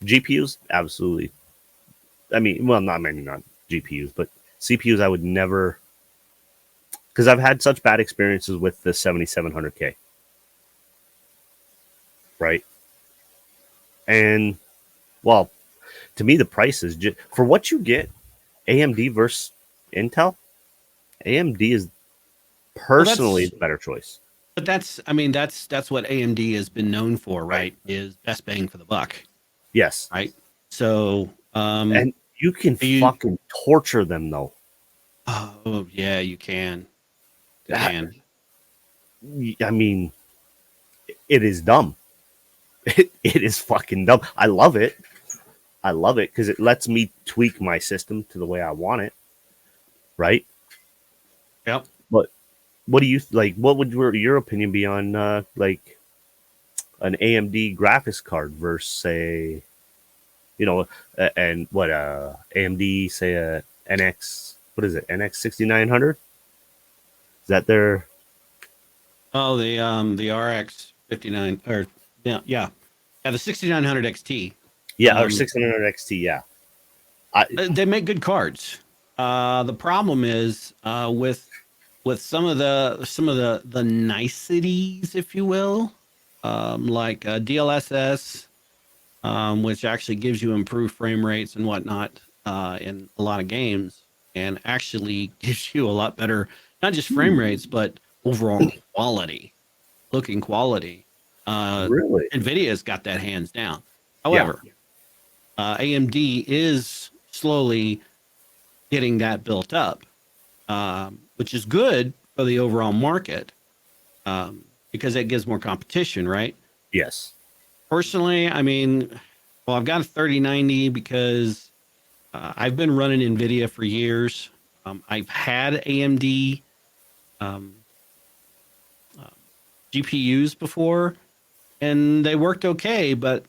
GPUs, absolutely. I mean, well, not GPUs, but CPUs I would never, because I've had such bad experiences with the 7700K. Right? And, well, to me, the price is just, for what you get, AMD versus Intel, AMD is personally the better choice. But that's what AMD has been known for, right? Is best bang for the buck. Yes. Right. So, and you can fucking torture them, though. Oh yeah, you can. I mean, it is dumb. It is fucking dumb. I love it. I love it because it lets me tweak my system to the way I want it. Right. Yep. But what do you like? What would your opinion be on like an AMD graphics card versus say, and what AMD say a NX? What is it? NX 6900? Is that their? Oh, the RX 59 or yeah, the 6900 XT. Yeah, or 600 XT. Yeah. They make good cards. The problem is with some of the niceties, if you will, like DLSS, which actually gives you improved frame rates and whatnot in a lot of games, and actually gives you a lot better, not just frame rates, but overall quality, looking quality. Really? Nvidia's got that hands down. Yeah. However, AMD is slowly getting that built up, which is good for the overall market because it gives more competition, right? Yes. Personally, I mean, well, I've got a 3090 because I've been running Nvidia for years. I've had AMD um, GPUs before, and they worked okay, but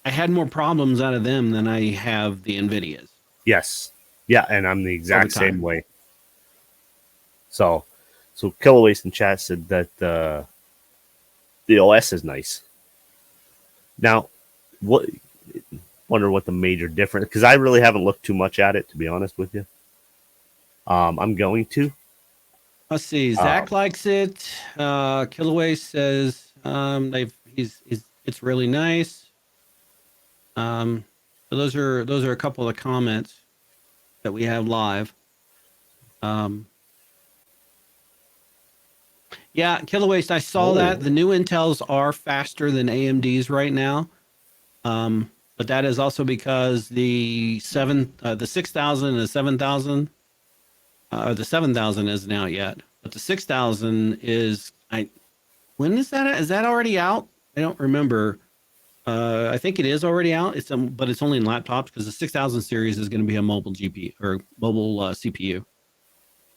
I had more problems out of them than I have the Nvidias. Yes. Yeah, and I'm the exact time. same way. So Killer Waste in chat said that the OS is nice. Now, wonder what the major difference, because I really haven't looked too much at it, to be honest with you. I'm going to. Let's see. Zach likes it. Killaway says it's really nice. So those are a couple of comments that we have live. Yeah, Killer Waste, I saw that. The new Intels are faster than AMD's right now. But that is also because the 6000 and the 7000, or the 7000 isn't out yet. But the 6000 is, when is that? Is that already out? I don't remember. I think it is already out. But it's only in laptops because the 6000 series is going to be a mobile GPU or mobile CPU.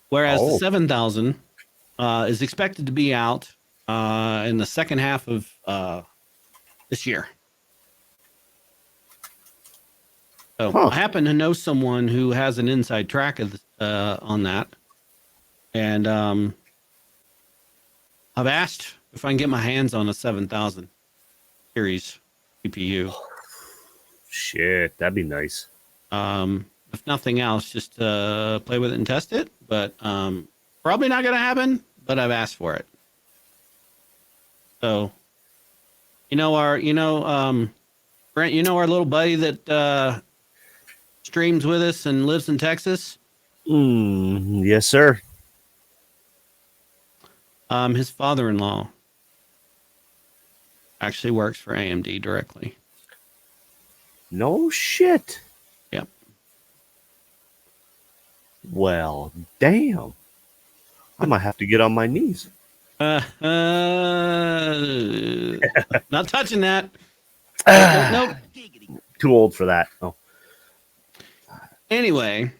Whereas the 7000 is expected to be out in the second half of this year. So I happen to know someone who has an inside track on that, and I've asked if I can get my hands on a 7000 series CPU. Shit, that'd be nice. If nothing else, just to play with it and test it. But probably not going to happen. But I've asked for it. So, Brent, our little buddy that streams with us and lives in Texas. Yes, sir. His father-in-law actually works for AMD directly. No shit. Yep. Well, damn. I might have to get on my knees. Not touching that. Nope. Too old for that. Oh. Anyway.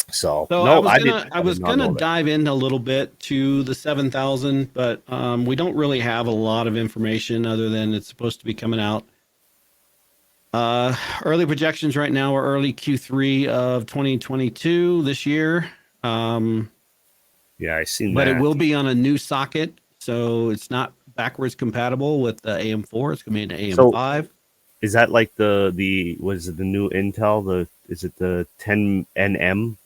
So no, I was gonna dive in a little bit to the 7000, but we don't really have a lot of information other than it's supposed to be coming out. Early projections right now are early Q3 of 2022 this year. Yeah, I seen but that. It will be on a new socket, so it's not backwards compatible with the AM4. It's gonna be an AM5. So, is that like the what is it, the new Intel? Is it the 10nm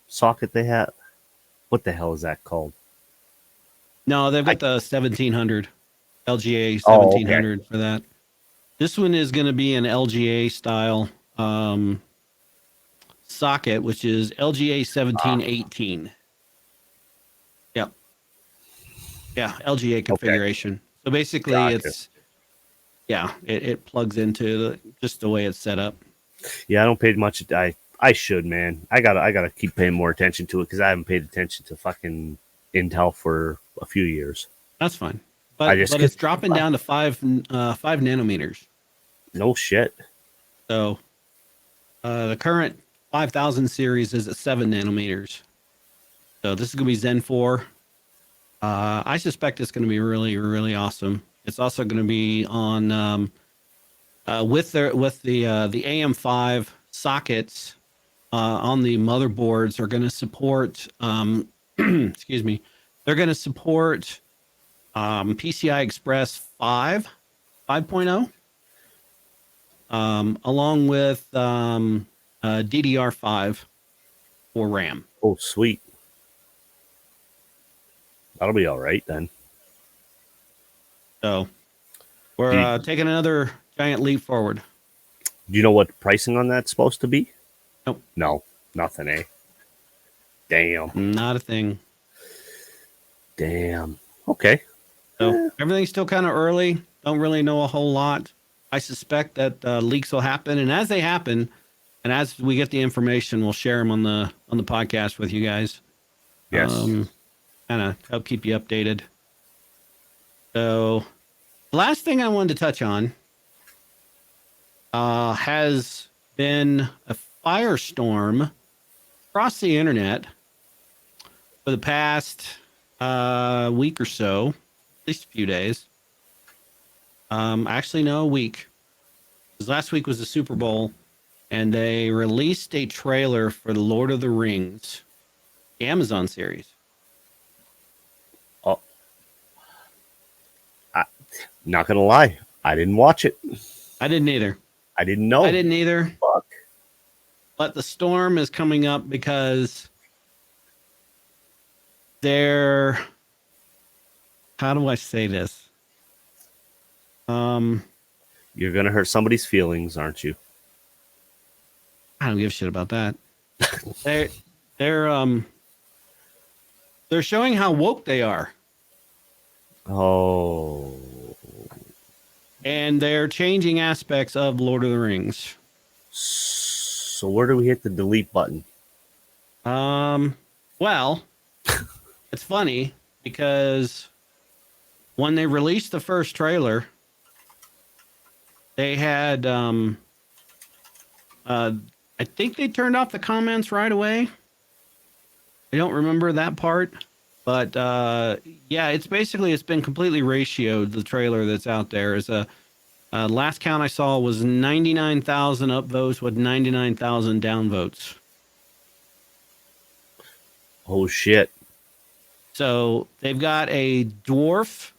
socket they have? What the hell is that called? No, they've got the 1700 LGA 1700 for that. This one is going to be an LGA style socket, which is LGA 1718. Yep. Yeah, LGA configuration. Okay. So basically, it plugs into just the way it's set up. Yeah, I don't pay much. I should, man. I gotta keep paying more attention to it because I haven't paid attention to fucking Intel for a few years. That's fine, but it's dropping down to 5 nanometers. No shit. So the current 5000 series is at 7 nanometers. So this is going to be Zen 4. I suspect it's going to be really, really awesome. It's also going to be on with the AM5 sockets on the motherboards are going to support. Excuse me. They're going to support PCI Express 5.0, along with DDR5 for RAM. Oh, sweet. That'll be all right then. So Do we're you, taking another giant leap forward. do you know what the pricing on that's supposed to be? Nope, No, nothing, eh? Damn. not a thing. Damn. Okay. So everything's still kind of early. Don't really know a whole lot. I suspect that leaks will happen, and as they happen, and as we get the information, we'll share them on the podcast with you guys. Yes. Kind of help keep you updated. So, the last thing I wanted to touch on has been a firestorm across the internet for the past week or so, at least a few days. Actually, no, a week. Because last week was the Super Bowl, and they released a trailer for the Lord of the Rings, the Amazon series. Oh, not gonna lie, I didn't watch it. I didn't either. I didn't know. I didn't either. Fuck. But the storm is coming up because they're, how do I say this? You're gonna hurt somebody's feelings, aren't you? I don't give a shit about that. They're showing how woke they are, Oh. and they're changing aspects of Lord of the Rings. So where do we hit the delete button? Well, it's funny because when they released the first trailer, they had I think they turned off the comments right away. I don't remember that part, but yeah, it's been completely ratioed. The trailer that's out there is last count I saw was 99,000 upvotes with 99,000 downvotes. Oh shit. So they've got a dwarf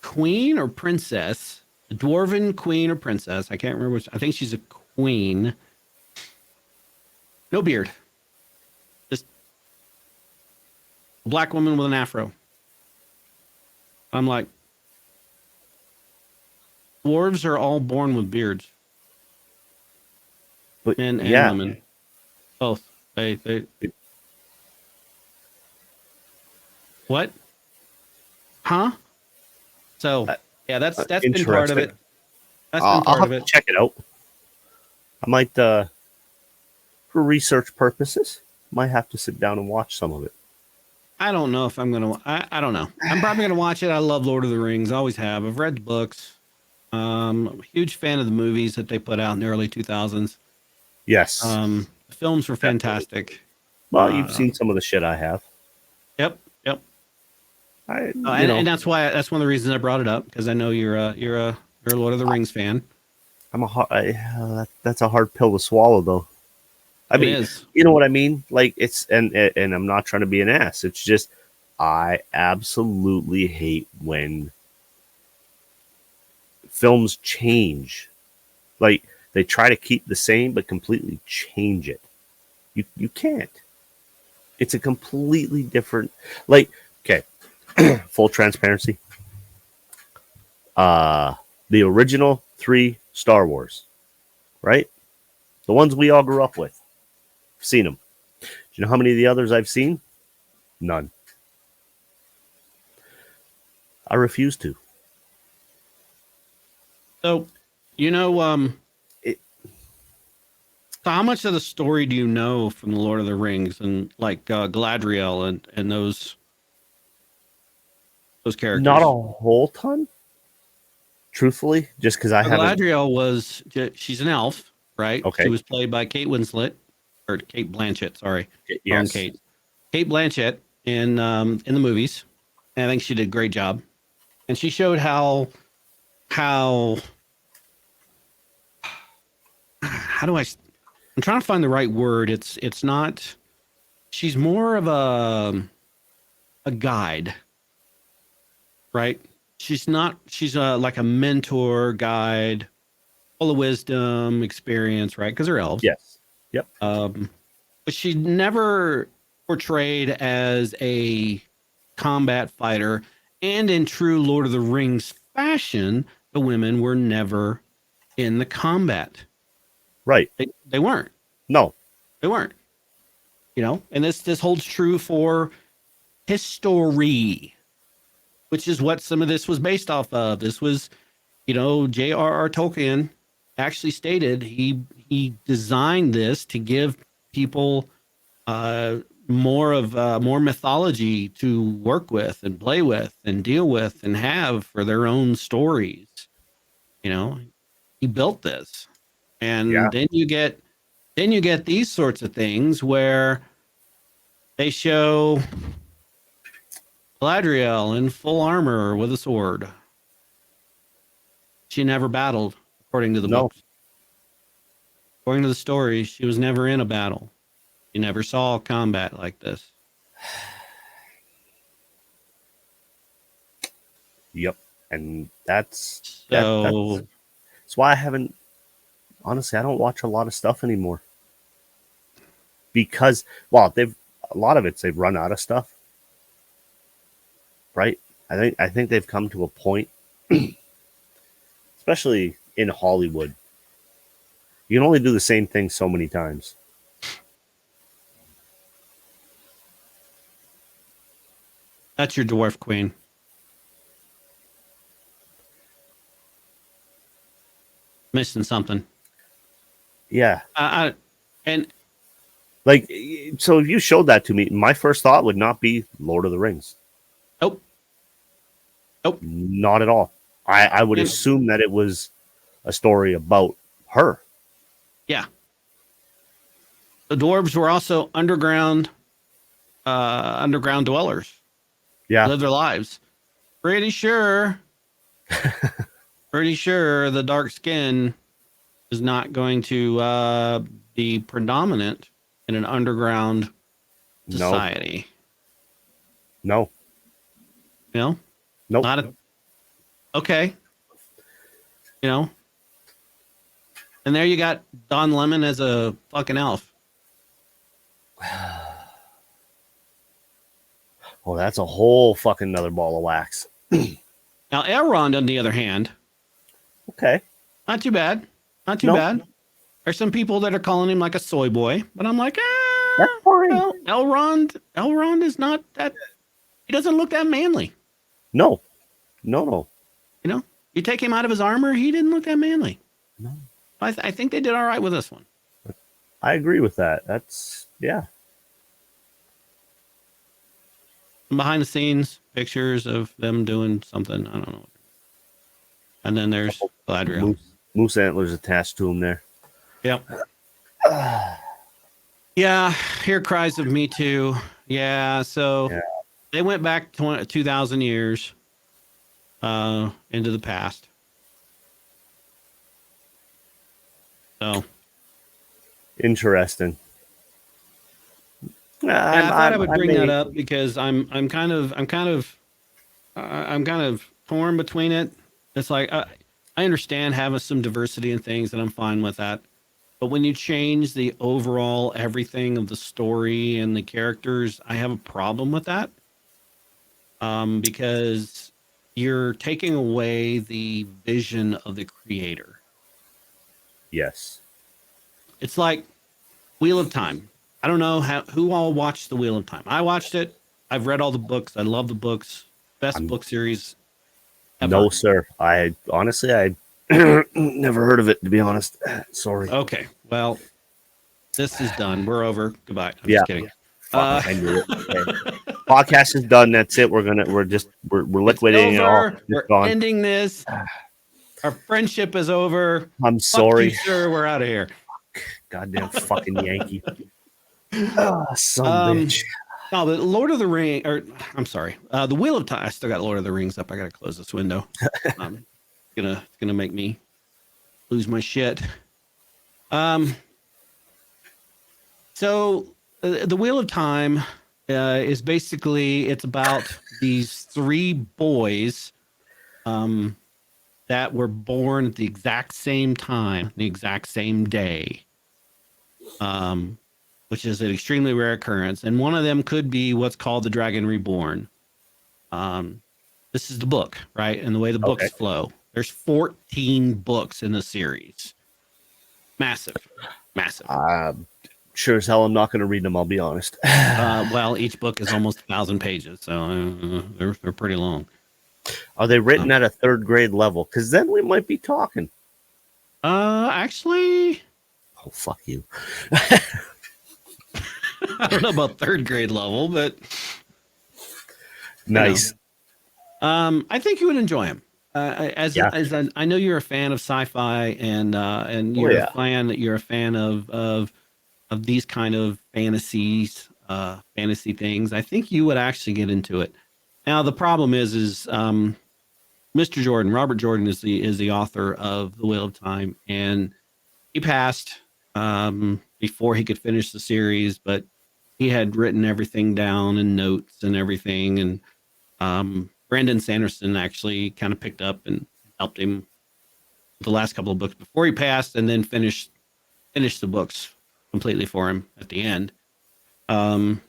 queen or princess, a dwarven queen or princess. I can't remember which. I think she's a queen. No beard. Just a black woman with an afro. I'm like, dwarves are all born with beards. But Men and yeah, women. Both. They what? Huh? So yeah, that's been part of it. That's been I'll part have of to it. check it out. I might, for research purposes, might have to sit down and watch some of it. I don't know if I'm gonna. I don't know. I'm probably gonna watch it. I love Lord of the Rings. Always have. I've read the books. I'm a huge fan of the movies that they put out in the early 2000s. Yes. The films were fantastic. Well, you've seen some of the shit I have. Yep. You know. And that's one of the reasons I brought it up, because I know you're a Lord of the Rings fan. That's a hard pill to swallow, though. I mean, It is. you know what I mean? Like, it's and I'm not trying to be an ass. It's just I absolutely hate when films change. Like, they try to keep the same but completely change it. You can't. It's a completely different. Like, okay, full transparency. The original 3 Star Wars, right? The ones we all grew up with. Seen them. Do you know how many of the others I've seen? None. I refuse to. So, so how much of the story do you know from the Lord of the Rings and like Galadriel and those characters? Not a whole ton. truthfully, just because I haven't. Galadriel she's an elf, right? Okay. She was played by Kate Winslet, or Kate Blanchett. Sorry, wrong Yes. Kate. Kate Blanchett in the movies. And I think she did a great job. And she showed how do I'm trying to find the right word. It's not. She's more of a guide, right? She's not. She's like a mentor guide, full of wisdom, experience, right? Because they're elves. Yes. Yep. But she's never portrayed as a combat fighter. And in true Lord of the Rings fashion, the women were never in the combat. Right. They weren't. No. They weren't. You know, and this holds true for history, which is what some of this was based off of. This was, you know, J.R.R. Tolkien actually stated he designed this to give people more mythology to work with and play with and deal with and have for their own stories. You know, he built this, and then you get these sorts of things where they show Galadriel in full armor with a sword. She never battled, according to the books. According to the story, she was never in a battle. She never saw combat like this. Yep. And that's So that's why I haven't, honestly, I don't watch a lot of stuff anymore. Because, well, a lot of they've run out of stuff. Right? I think they've come to a point, especially in Hollywood. You can only do the same thing so many times. that's your dwarf queen. Missing something. Yeah. And like, so if you showed that to me, my first thought would not be Lord of the Rings. Nope. Not at all. I would assume that it was a story about her. Yeah. The dwarves were also underground dwellers. Yeah. Live their lives. Pretty sure the dark skin is not going to be predominant in an underground society. No. You know? Nope. Okay. You know? And there you got Don Lemon as a fucking elf. Oh, that's a whole fucking another ball of wax. Now, Elrond, on the other hand, okay, not too bad. Not too bad. There's some people that are calling him like a soy boy, but I'm like, that's fine. Well, Elrond is not that. He doesn't look that manly. No. You know, you take him out of his armor, he didn't look that manly. No. I think they did all right with this one. I agree with that. That's, yeah. Behind the scenes pictures of them doing something. I don't know. And then there's Galadriel. Moose antlers attached to him there. Yep. Yeah. Hear cries of me too. Yeah. So they went back 2,000 years into the past. So interesting. I thought I would bring that up because I'm kind of torn between it. It's like I understand having some diversity in things, and I'm fine with that. But when you change the overall everything of the story and the characters, I have a problem with that. Because you're taking away the vision of the creator. Yes. It's like Wheel of Time. I don't know who all watched the Wheel of Time. I watched it. I've read all the books. I love the books. Best book series ever. No, sir. I never heard of it, to be honest. Sorry. Okay. Well, this is done. We're over. Goodbye. I'm just kidding. I knew it. Okay. Podcast is done. That's it. We're liquidating it all. We're ending this. Our friendship is over. I'm Fuck you, sorry. sir. We're out of here. Goddamn fucking Yankee. Oh, bitch. No, but Lord of the Ring, or I'm sorry, the Wheel of Time. I still got Lord of the Rings up. I gotta close this window. It's gonna make me lose my shit. So the Wheel of Time is basically it's about these three boys that were born at the exact same time, the exact same day. Which is an extremely rare occurrence. And one of them could be what's called the Dragon Reborn. This is the book, right? And the way the books flow. There's 14 books in the series. Massive. Sure as hell I'm not going to read them, I'll be honest. Well, each book is almost 1,000 pages, so they're pretty long. Are they written at a third grade level? Because then we might be talking. Actually... Oh, fuck you. I don't know about third grade level, but nice. I think you would enjoy him. I know you're a fan of sci-fi, and you're a fan of these kind of fantasy things. I think you would actually get into it. Now the problem is Mr. Jordan, Robert Jordan is the author of The Wheel of Time, and he passed before he could finish the series, but he had written everything down and notes and everything. And Brandon Sanderson actually kind of picked up and helped him with the last couple of books before he passed, and then finished the books completely for him at the end. And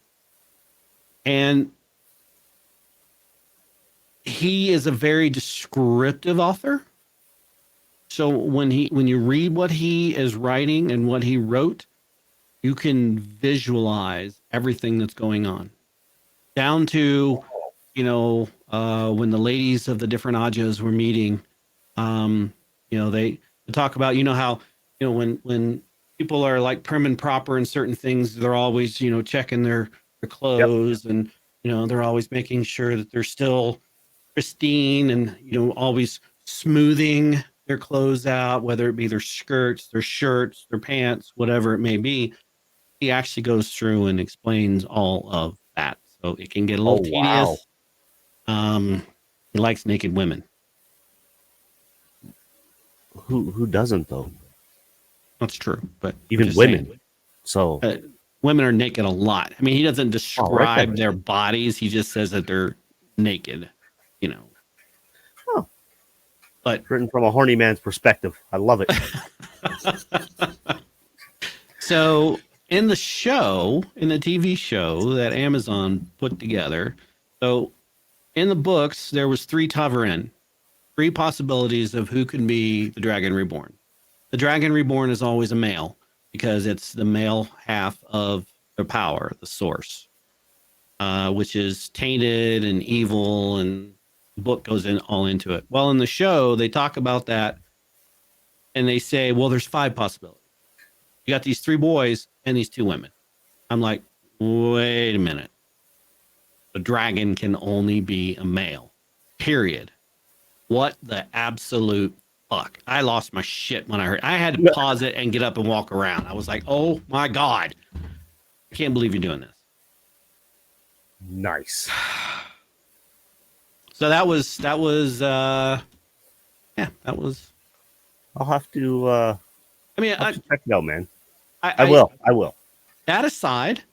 he is a very descriptive author. So when you read what he is writing and what he wrote, you can visualize everything that's going on, down to, when the ladies of the different Ajas were meeting, they talk about, how, when people are like prim and proper in certain things, they're always, checking their clothes, and, they're always making sure that they're still pristine, and, always smoothing their clothes out, whether it be their skirts, their shirts, their pants, whatever it may be. He actually goes through and explains all of that. So it can get a little tedious. Wow. He likes naked women. Who doesn't, though? That's true. But even women. Saying, so women are naked a lot. I mean, he doesn't describe their bodies. He just says that they're naked, Oh. But written from a horny man's perspective. I love it. So in the TV show that Amazon put together, so in the books, there was 3 Ta'veren, 3 possibilities of who can be the Dragon Reborn. The Dragon Reborn is always a male because it's the male half of their power, the source, which is tainted and evil, and the book goes all into it. Well, in the show, they talk about that, and they say, well, there's 5 possibilities. You got these 3 boys and these 2 women. I'm like, wait a minute. The dragon can only be a male. Period. What the absolute fuck? I lost my shit when I heard. I had to pause it and get up and walk around. I was like, oh my God. I can't believe you're doing this. Nice. So that was that was. I'll have to I mean, I'll have to check it out, man. I will. That aside,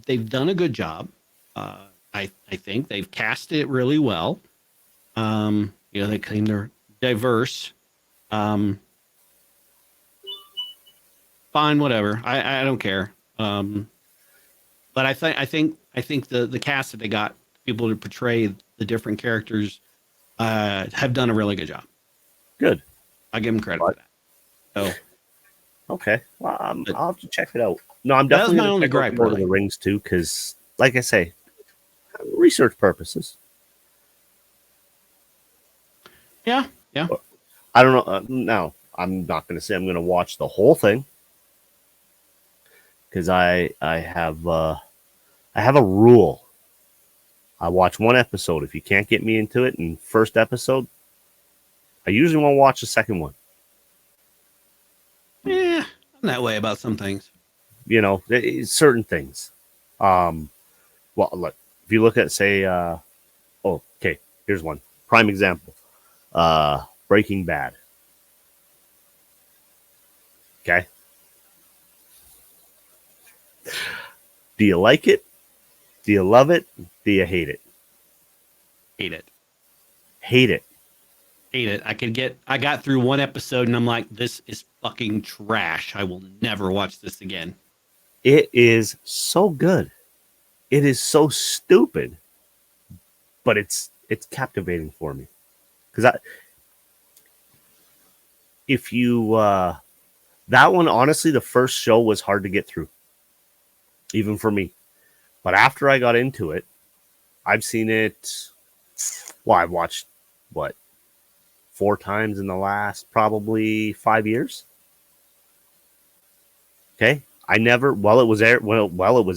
they've done a good job. I think they've cast it really well. They claim they're diverse. Fine, whatever. I don't care. But I think the cast that they got, people to portray the different characters, have done a really good job. Good. I give them credit for that. So. Okay, well, I'll have to check it out. No, I'm definitely going to check out Lord of the Rings too, because, like I say, research purposes. Yeah. I don't know. No, I'm not going to say I'm going to watch the whole thing, because I have a rule. I watch one episode. If you can't get me into it in first episode, I usually won't watch the second one. Yeah, I'm that way about some things. You know, certain things. Well, look, if you look at, say, oh, okay, here's one prime example. Breaking Bad. Okay. Do you like it? Do you love it? Do you hate it? Hate it. Hate it. Hate it. I got through one episode and I'm like, this is fucking trash. I will never watch this again. It is so good. It is so stupid, but it's captivating for me. Because if you that one, honestly, the first show was hard to get through, even for me. But after I got into it, I've seen it. Well, I've watched what 4 times in the last probably 5 years. Okay, I never while it was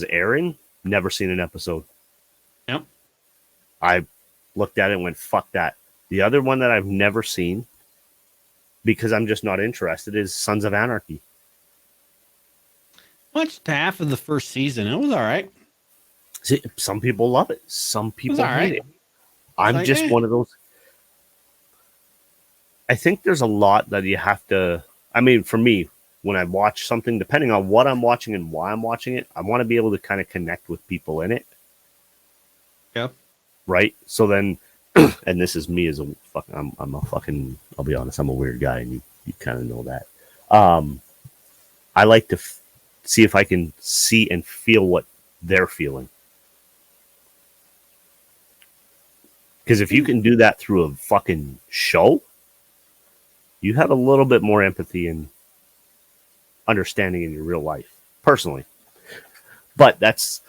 airing, never seen an episode. Yep. I looked at it and went, "Fuck that." The other one that I've never seen, because I'm just not interested, is Sons of Anarchy. Watched half of the first season. It was all right. See, some people love it. Some people hate it. I'm like, just one of those. I think there's a lot that you have to. I mean, for me, when I watch something, depending on what I'm watching and why I'm watching it, I want to be able to kind of connect with people in it. Yep. Right. So then, and this is me as a fucking. I'm a fucking. I'll be honest. I'm a weird guy, and you kind of know that. I like to see if I can see and feel what they're feeling. Because if you can do that through a fucking show, you have a little bit more empathy and understanding in your real life, personally. But it's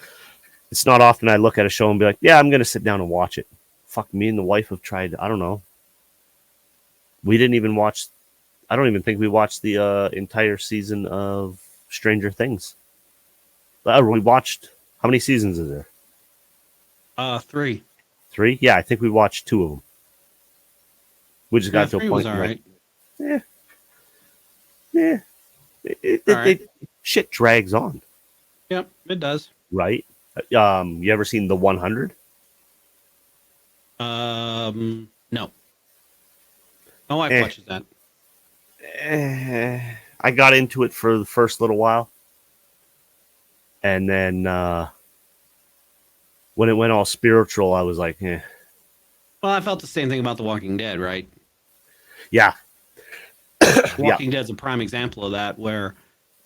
not often I look at a show and be like, yeah, I'm going to sit down and watch it. Fuck, me and the wife have tried, I don't know. We didn't even watch, I don't even think we watched the entire season of Stranger Things. We watched, how many seasons is there? 3. 3? Yeah, I think we watched 2 of them. We just got to a 3 point was all right. Shit drags on. Yep, it does. Right? You ever seen The 100? No. My wife watches that. I got into it for the first little while. And then when it went all spiritual, I was like, eh. Well, I felt the same thing about The Walking Dead, right? Yeah. Walking Dead's a prime example of that, where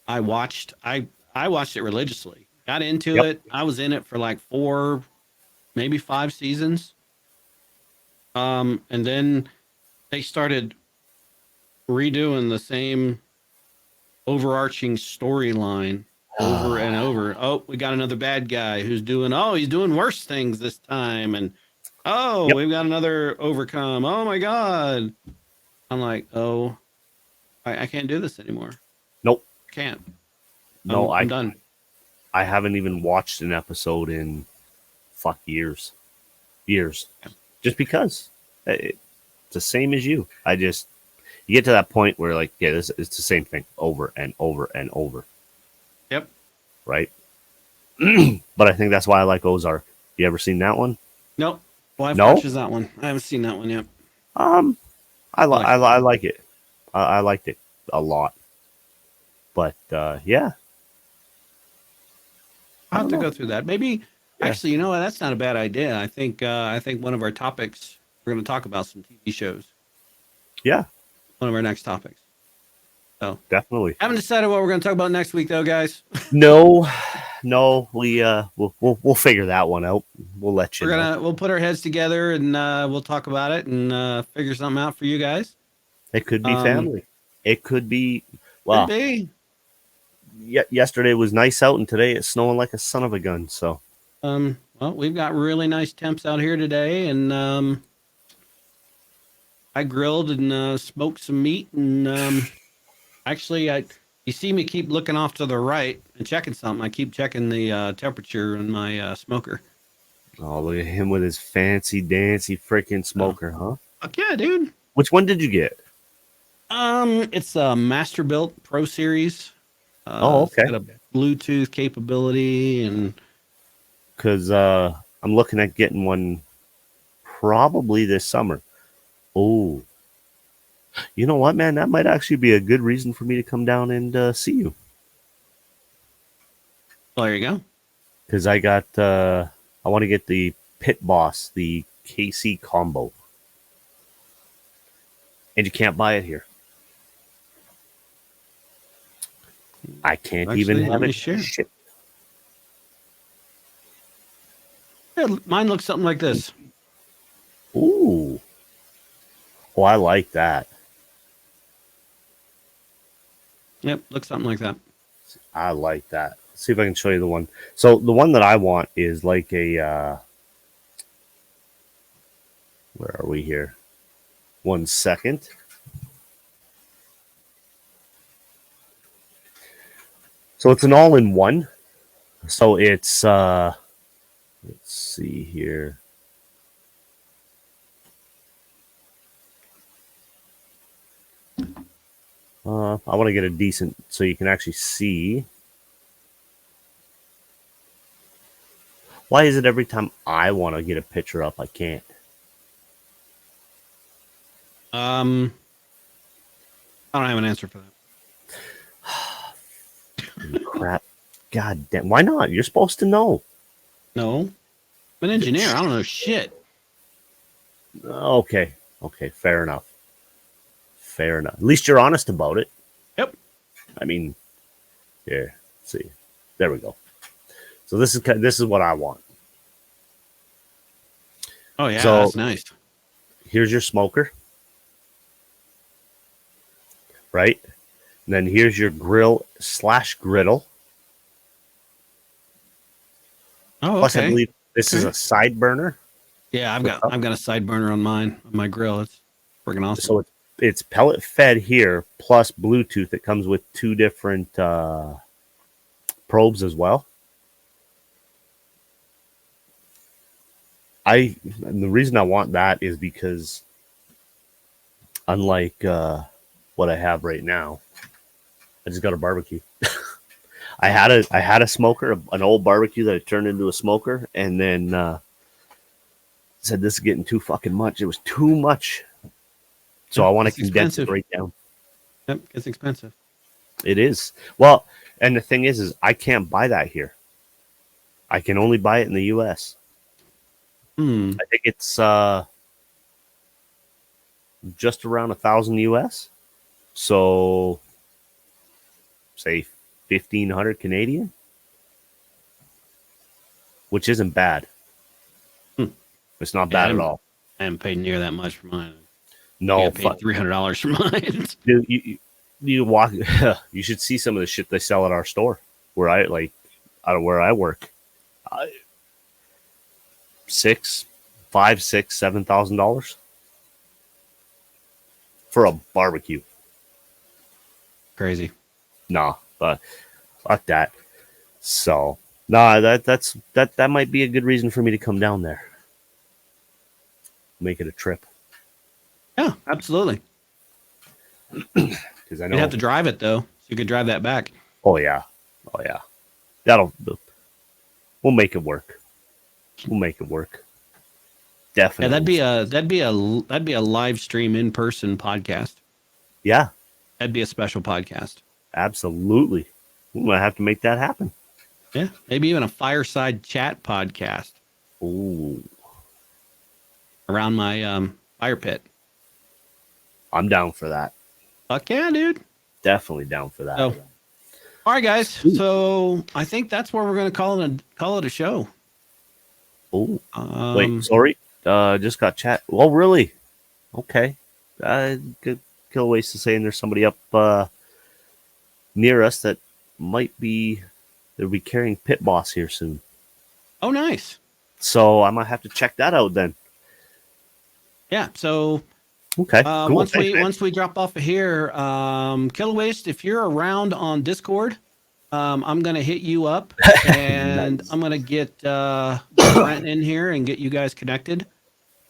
I watched it religiously. Got into it. I was in it for like 4, maybe 5 seasons. And then they started redoing the same overarching storyline over and over. Oh, we got another bad guy who's he's doing worse things this time. And we've got another overcome. Oh my God. I'm like, I can't do this anymore. Nope. I can't. No, I'm done. I haven't even watched an episode in years. Just because it's the same as you. You get to that point where like, yeah, it's the same thing over and over and over. Yep. Right. But I think that's why I like Ozark. You ever seen that one? Nope. Wife watches that one. I haven't seen that one yet. I like it. I liked it a lot. But yeah. I'll have to go through that. Maybe actually, you know what? That's not a bad idea. I think one of our topics, we're going to talk about some TV shows. Yeah. One of our next topics. So definitely. Haven't decided what we're going to talk about next week, though, guys. No, we'll figure that one out. We'll let you know. We'll put our heads together and we'll talk about it and figure something out for you guys. It could be family. It could be. Well, could be. Yesterday was nice out, and today it's snowing like a son of a gun. So, well, we've got really nice temps out here today, and I grilled and smoked some meat, and actually, you see me keep looking off to the right and checking something. I keep checking the temperature in my smoker. Oh, look at him with his fancy dancy freaking smoker, huh? Fuck yeah, dude. Which one did you get? It's a Master Built Pro Series. Oh, It's okay. got a Bluetooth capability, and Because I'm looking at getting one probably this summer. Oh, you know what, man? That might actually be a good reason for me to come down and see you. well, there you go. Because I want to get the Pit Boss, the KC combo. And you can't buy it here. I can't even Actually, let have me it share. shipped. Yeah, mine looks something like this. Ooh. Oh, I like that. Yep, looks something like that. I like that. Let's see if I can show you the one. So the one that I want is like a where are we here? 1 second. So it's an all-in-one. So it's let's see here. I want to get a decent so you can actually see. Why is it every time I want to get a picture up, I can't? I don't have an answer for that. Crap. God damn. Why not? You're supposed to know. No, I'm an engineer. I don't know shit. Okay. Okay. Fair enough. Fair enough. At least you're honest about it. Yep. I mean, here. See. There we go. So this is what I want. Oh yeah, So- that's nice. Here's your smoker. Right? And then here's your grill/griddle. Oh, Plus, I okay. believe this is a side burner. Yeah, I've got a side burner on mine on my grill. It's freaking awesome. So it's pellet fed here, plus Bluetooth. It comes with 2 different probes as well. And the reason I want that is because unlike what I have right now, I just got a barbecue. I had a smoker, an old barbecue that I turned into a smoker, and then said this is getting too fucking much. It was too much. So I want to It's condense expensive. it right down. Yep, it's expensive. It is. Well, and the thing is I can't buy that here. I can only buy it in the US. I think it's just around 1,000 US. So say 1,500 Canadian, which isn't bad. It's not bad at all. I haven't paid near that much for mine. No, I paid $300 for mine. dude, you walk. You should see some of the shit they sell at our store where out of where I work. $6,000, $7,000 for a barbecue. Crazy. Nah, but fuck that. So nah, that might be a good reason for me to come down there. Make it a trip. Yeah, absolutely. Because I know You'd have to drive it though, so you could drive that back. Oh yeah. We'll make it work. Definitely. Yeah, that'd be a live stream in person podcast. Yeah, That'd be a special podcast. absolutely. We might have to make that happen. Yeah, maybe even a fireside chat podcast Ooh, around my fire pit. I'm down for that. Fuck yeah, dude. Definitely down for that. So, all right, guys. So I think that's where we're going to call it a show. Oh, wait, sorry. Just got chat. Well, really? Okay. Good kill ways to saying there's somebody up near us that they'll be carrying Pit Boss here soon. Oh, nice. So I might have to check that out then. Yeah. So Okay. Cool. once we drop off of here, Killer Waste, if you're around on Discord, I'm gonna hit you up and Nice. I'm gonna get Brent in here and get you guys connected.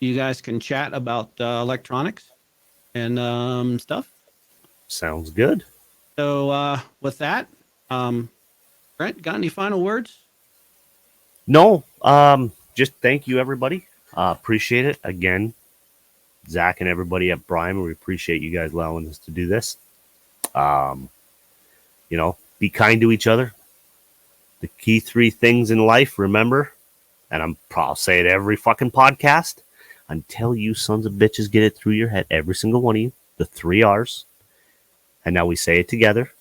You guys can chat about electronics. and stuff. Sounds good. So with that, Brent, got any final words? No, just thank you, everybody. Appreciate it. Again, Zach and everybody at Brian, we appreciate you guys allowing us to do this. Be kind to each other. The key 3 things in life, remember, and I'll say it every fucking podcast, until you sons of bitches get it through your head, every single one of you, the 3 R's. And now we say it together.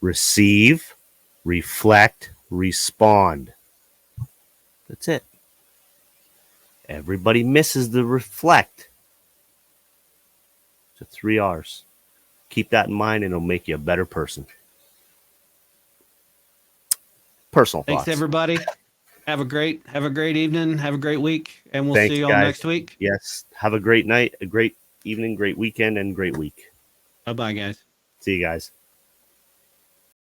Receive, reflect, respond. That's it. Everybody misses the reflect. It's the 3 R's. Keep that in mind and it'll make you a better person. Personal Thanks, thoughts. everybody. Have a great evening. Have a great week, and we'll Thanks, see you all guys. next week. Yes. Have a great night, a great evening, great weekend, and great week. Bye-bye, guys. See you guys.